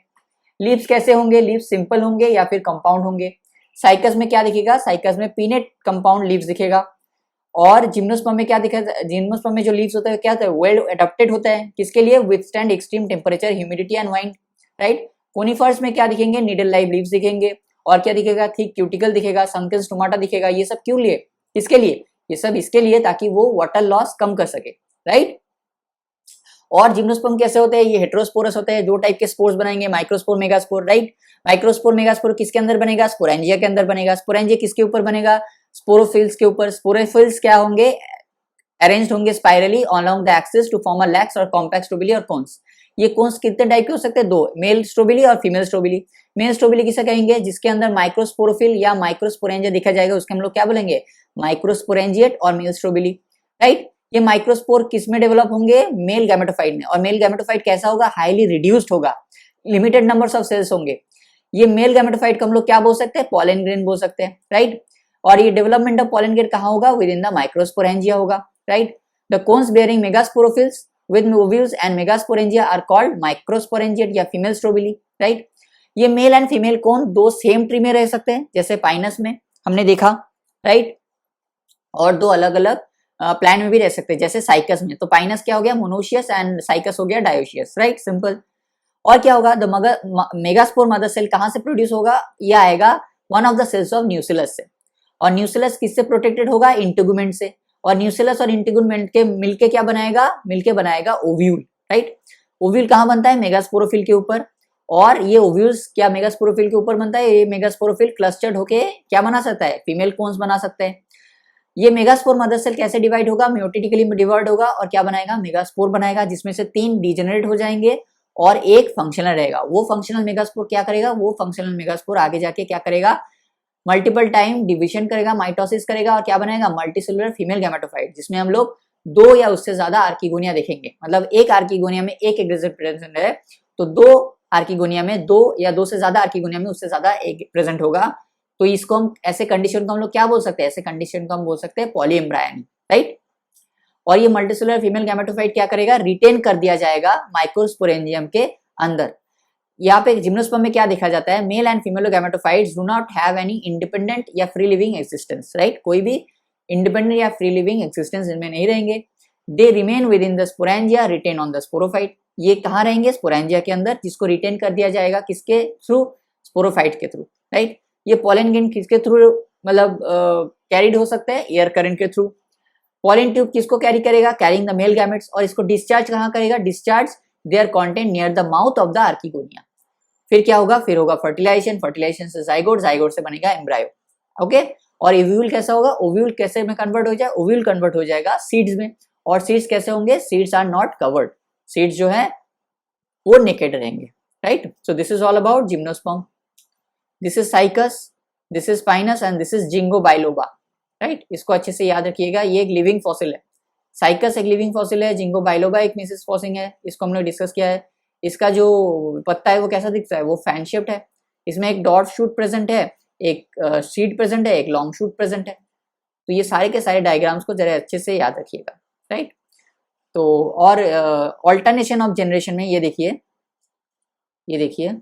लीव्स कैसे होंगे, लीव्स सिंपल होंगे या फिर कंपाउंड होंगे। साइकस में क्या दिखेगा, साइकस में पीनेट कंपाउंड लीव्स दिखेगा। और जिम्नोस्पर्म में क्या दिखा, जिम्नोस्पर्म में जो लीव्स होता है क्या होता है, वेल अडॉप्टेड होता है, किसके लिए, withstand extreme temperature, humidity and wind, right. Conifers में क्या दिखेंगे, नीडल लाइव लीव्स दिखेंगे। और क्या दिखेगा, थिक क्यूटिकल दिखेगा, संकन स्टोमाटा दिखेगा। ये सब क्यों लिए, किसके लिए, ये सब इसके लिए ताकि वो वाटर लॉस कम कर सके, राइट। और जिम्नोस्पर्म कैसे होते हैं, ये हेटेरोस्पोरस होते हैं, दो टाइप के स्पोर्स बनाएंगे, microspore megaspore, right. Microspore megaspore किसके अंदर बनेगा, स्पोरेंजिया के अंदर बनेगा। स्पोरेंजिया किसके ऊपर बनेगा, स्पोरोफिल्स के ऊपर। स्पोरोफिल्स क्या होंगे, अरेंज्ड होंगे spirally along the axis to form a lax और कॉम्पैक्ट स्ट्रोबिली और कोन्स। ये कोन्स कितने टाइप के हो सकते हैं, दो, मेल स्ट्रोबिली और फीमेल स्ट्रोबिली। मेल स्ट्रोबिली किसे कहेंगे, जिसके अंदर माइक्रोस्पोरोफिल या माइक्रोस्पोरेंजिया देखा जाएगा, उसके हम लोग क्या बोलेंगे, माइक्रोस्पोरेंजिएट और मेल स्ट्रोबिली, राइट। ये माइक्रोस्पोर किस में डेवलप होंगे, मेल गैमेटोफाइट में। और मेल गैमेटोफाइट कैसा होगा, हाईली रिड्यूस्ड होगा, लिमिटेड नंबर्स ऑफ सेल्स होंगे। ये मेल गैमेटोफाइट को हम लोग क्या बोल सकते हैं, पॉलन ग्रेन बोल सकते हैं, राइट। और ये डेवलपमेंट ऑफ पॉलन ग्रेन कहाँ होगा, विद इन द माइक्रोस्पोरेंजिया होगा, राइट। The cones bearing megasporophylls with ovules and megasporangia are called microsporangiate या female strobili, राइट। ये मेल एंड फीमेल कोन दो सेम ट्री में रह सकते हैं, जैसे पाइनस में हमने देखा, राइट। और दो अलग अलग प्लांट में भी रह सकते हैं, जैसे साइकस में। तो पाइनस क्या हो गया, मोनोशियस, एंड साइकस हो गया डायोशियस, राइट, सिंपल। और क्या होगा, द मेगास्पोर मदर सेल कहाँ से प्रोड्यूस होगा, ये आएगा one of the cells of nucellus से। और न्यूसिलस किससे प्रोटेक्टेड होगा, इंटेगुमेंट से। और न्यूसिलस और इंटेगुमेंट के मिलके क्या बनाएगा, मिलके बनाएगा ओव्यूल, राइट। ओव्यूल कहाँ बनता है, मेगास्पोरोफिल के ऊपर। और ये ओव्यूल्स क्या मेगास्पोरोफिल के ऊपर बनता है, ये मेगास्पोरोफिल क्लस्टर्ड होके क्या बना सकता है, फीमेल कोन्स बना सकते हैं। ये मेगास्पोर मदर सेल कैसे डिवाइड होगा, म्योटिटिकली डिवाइड होगा और क्या बनाएगा, मेगास्पोर बनाएगा, जिसमें से 3 डिजेनरेट हो जाएंगे और एक फंक्शनल रहेगा। वो फंक्शनल मेगास्पोर क्या करेगा, वो फंक्शनल मेगास्पोर आगे जाके क्या करेगा, मल्टीपल टाइम डिविजन करेगा, माइटोसिस करेगा और क्या बनाएगा, मल्टीसेलुलर फीमेल गैमेटोफाइट, जिसमें हम लोग 2 या उससे ज्यादा आर्किगोनिया देखेंगे। मतलब एक आर्किगोनिया में एक एग्रेसिव प्रेजेंट है, तो 2 आर्किगोनिया में 2 या 2 से ज्यादा आर्किगोनिया में उससे ज्यादा एक प्रेजेंट होगा। तो इसको हम ऐसे कंडीशन को हम लोग क्या बोल सकते हैं, ऐसे कंडीशन को हम बोल सकते हैं पॉलीएम्ब्रायनी, राइट। और ये मल्टीसेलुलर फीमेल गैमेटोफाइट क्या करेगा, रिटेन कर दिया जाएगा माइक्रोस्पोरेंजियम के अंदर। यहाँ पे जिम्नोस्पर्म में क्या देखा जाता है, mail and female gametophytes do not have any independent या फ्री लिविंग एक्सिस्टेंस, राइट। कोई भी इंडिपेंडेंट या फ्री लिविंग एक्सिस्टेंस इनमें नहीं रहेंगे। They remain within the sporangia retain on the sporophyte. ये कहाँ रहेंगे? स्पोरेंजिया के अंदर, जिसको रिटेन कर दिया जाएगा किसके थ्रू? स्पोरोफाइट के थ्रू, राइट। ये पॉलन ग्रेन किसके थ्रू मतलब कैरिड हो सकता है? एयर करंट के थ्रू। पॉलन ट्यूब किसको कैरी करेगा? Carrying the male gametes. और इसको डिस्चार्ज कहाँ करेगा? Discharge their content near the mouth of the archegonia. फिर क्या होगा? फिर होगा फर्टिलाइजेशन, फर्टिलाइजेशन से जाइगोट, जाइगोट से बनेगा एम्ब्रायो, ओके। और ओव्यूल कैसा होगा? ओव्यूल कैसे में कन्वर्ट हो जाए? ओव्यूल कन्वर्ट हो जाएगा सीड्स में। और सीड्स कैसे होंगे? Seeds are not covered, seeds जो है वो नेकेड रहेंगे, right. So this is all about gymnosperm. This is cycas, this is pinus and this is ginkgo biloba, right. इसको अच्छे से याद रखिएगा। ये एक लिविंग फॉसिल है, साइकस एक लिविंग फॉसिल है, जिंगो बाइलोबा एक मिसेस फॉसिल है, इसको हमने डिस्कस किया है। इसका जो पत्ता है वो कैसा दिखता है? वो फैन शेप्ड है। इसमें एक डॉट शूट प्रेजेंट है, एक सीड प्रेजेंट है, एक लॉन्ग शूट प्रेजेंट है। तो ये सारे के सारे डायग्राम्स को जरा अच्छे से याद रखिएगा, राइट। तो और ऑल्टरनेशन ऑफ जनरेशन में ये देखिए, ये देखिए,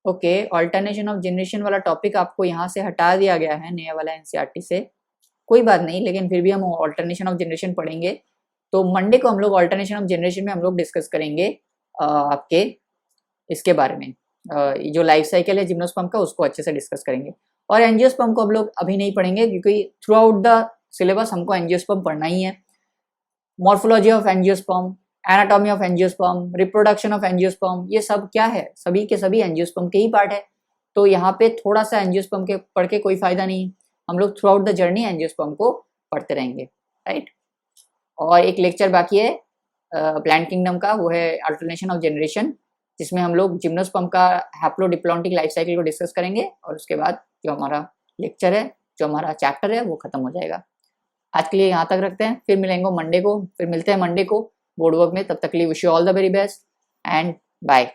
ओके। ऑल्टरनेशन ऑफ जनरेशन वाला टॉपिक आपको यहाँ से हटा दिया गया है नया वाला एनसीईआरटी से, कोई बात नहीं, लेकिन फिर भी हम ऑल्टरनेशन ऑफ जनरेशन पढ़ेंगे। तो मंडे को हम लोग ऑल्टरनेशन ऑफ जनरेशन में हम लोग डिस्कस करेंगे आपके इसके बारे में, जो लाइफ साइकिल है जिम्नोस्पर्म का उसको अच्छे से डिस्कस करेंगे। और एंजियोस्पर्म को हम लोग अभी नहीं पढ़ेंगे क्योंकि थ्रू आउट द सिलेबस हमको एंजियोस्पर्म पढ़ना ही है। Morphology of angiosperm, anatomy of angiosperm, reproduction of angiosperm, ये सब क्या है? सभी के सभी एंजियोस्पर्म के ही पार्ट है। तो यहाँ पे थोड़ा सा एंजियोस्पर्म के पढ़ के कोई फायदा नहीं, हम लोग through out the journey angiosperm को पढ़ते रहेंगे, राइट। और एक लेक्चर बाकी है प्लांट किंगडम का, वो है अल्टरनेशन ऑफ जनरेशन, जिसमें हम लोग जिम्नोस्पर्म का हैप्लोडिप्लॉन्टिक लाइफ साइकिल को डिस्कस करेंगे। और उसके बाद जो हमारा लेक्चर है, जो हमारा चैप्टर है, वो खत्म हो जाएगा। आज के लिए यहाँ तक रखते हैं, फिर मिलेंगे मंडे को, फिर मिलते हैं मंडे को बोर्ड वर्क में। तब तक के लिए wish you all the very best and bye.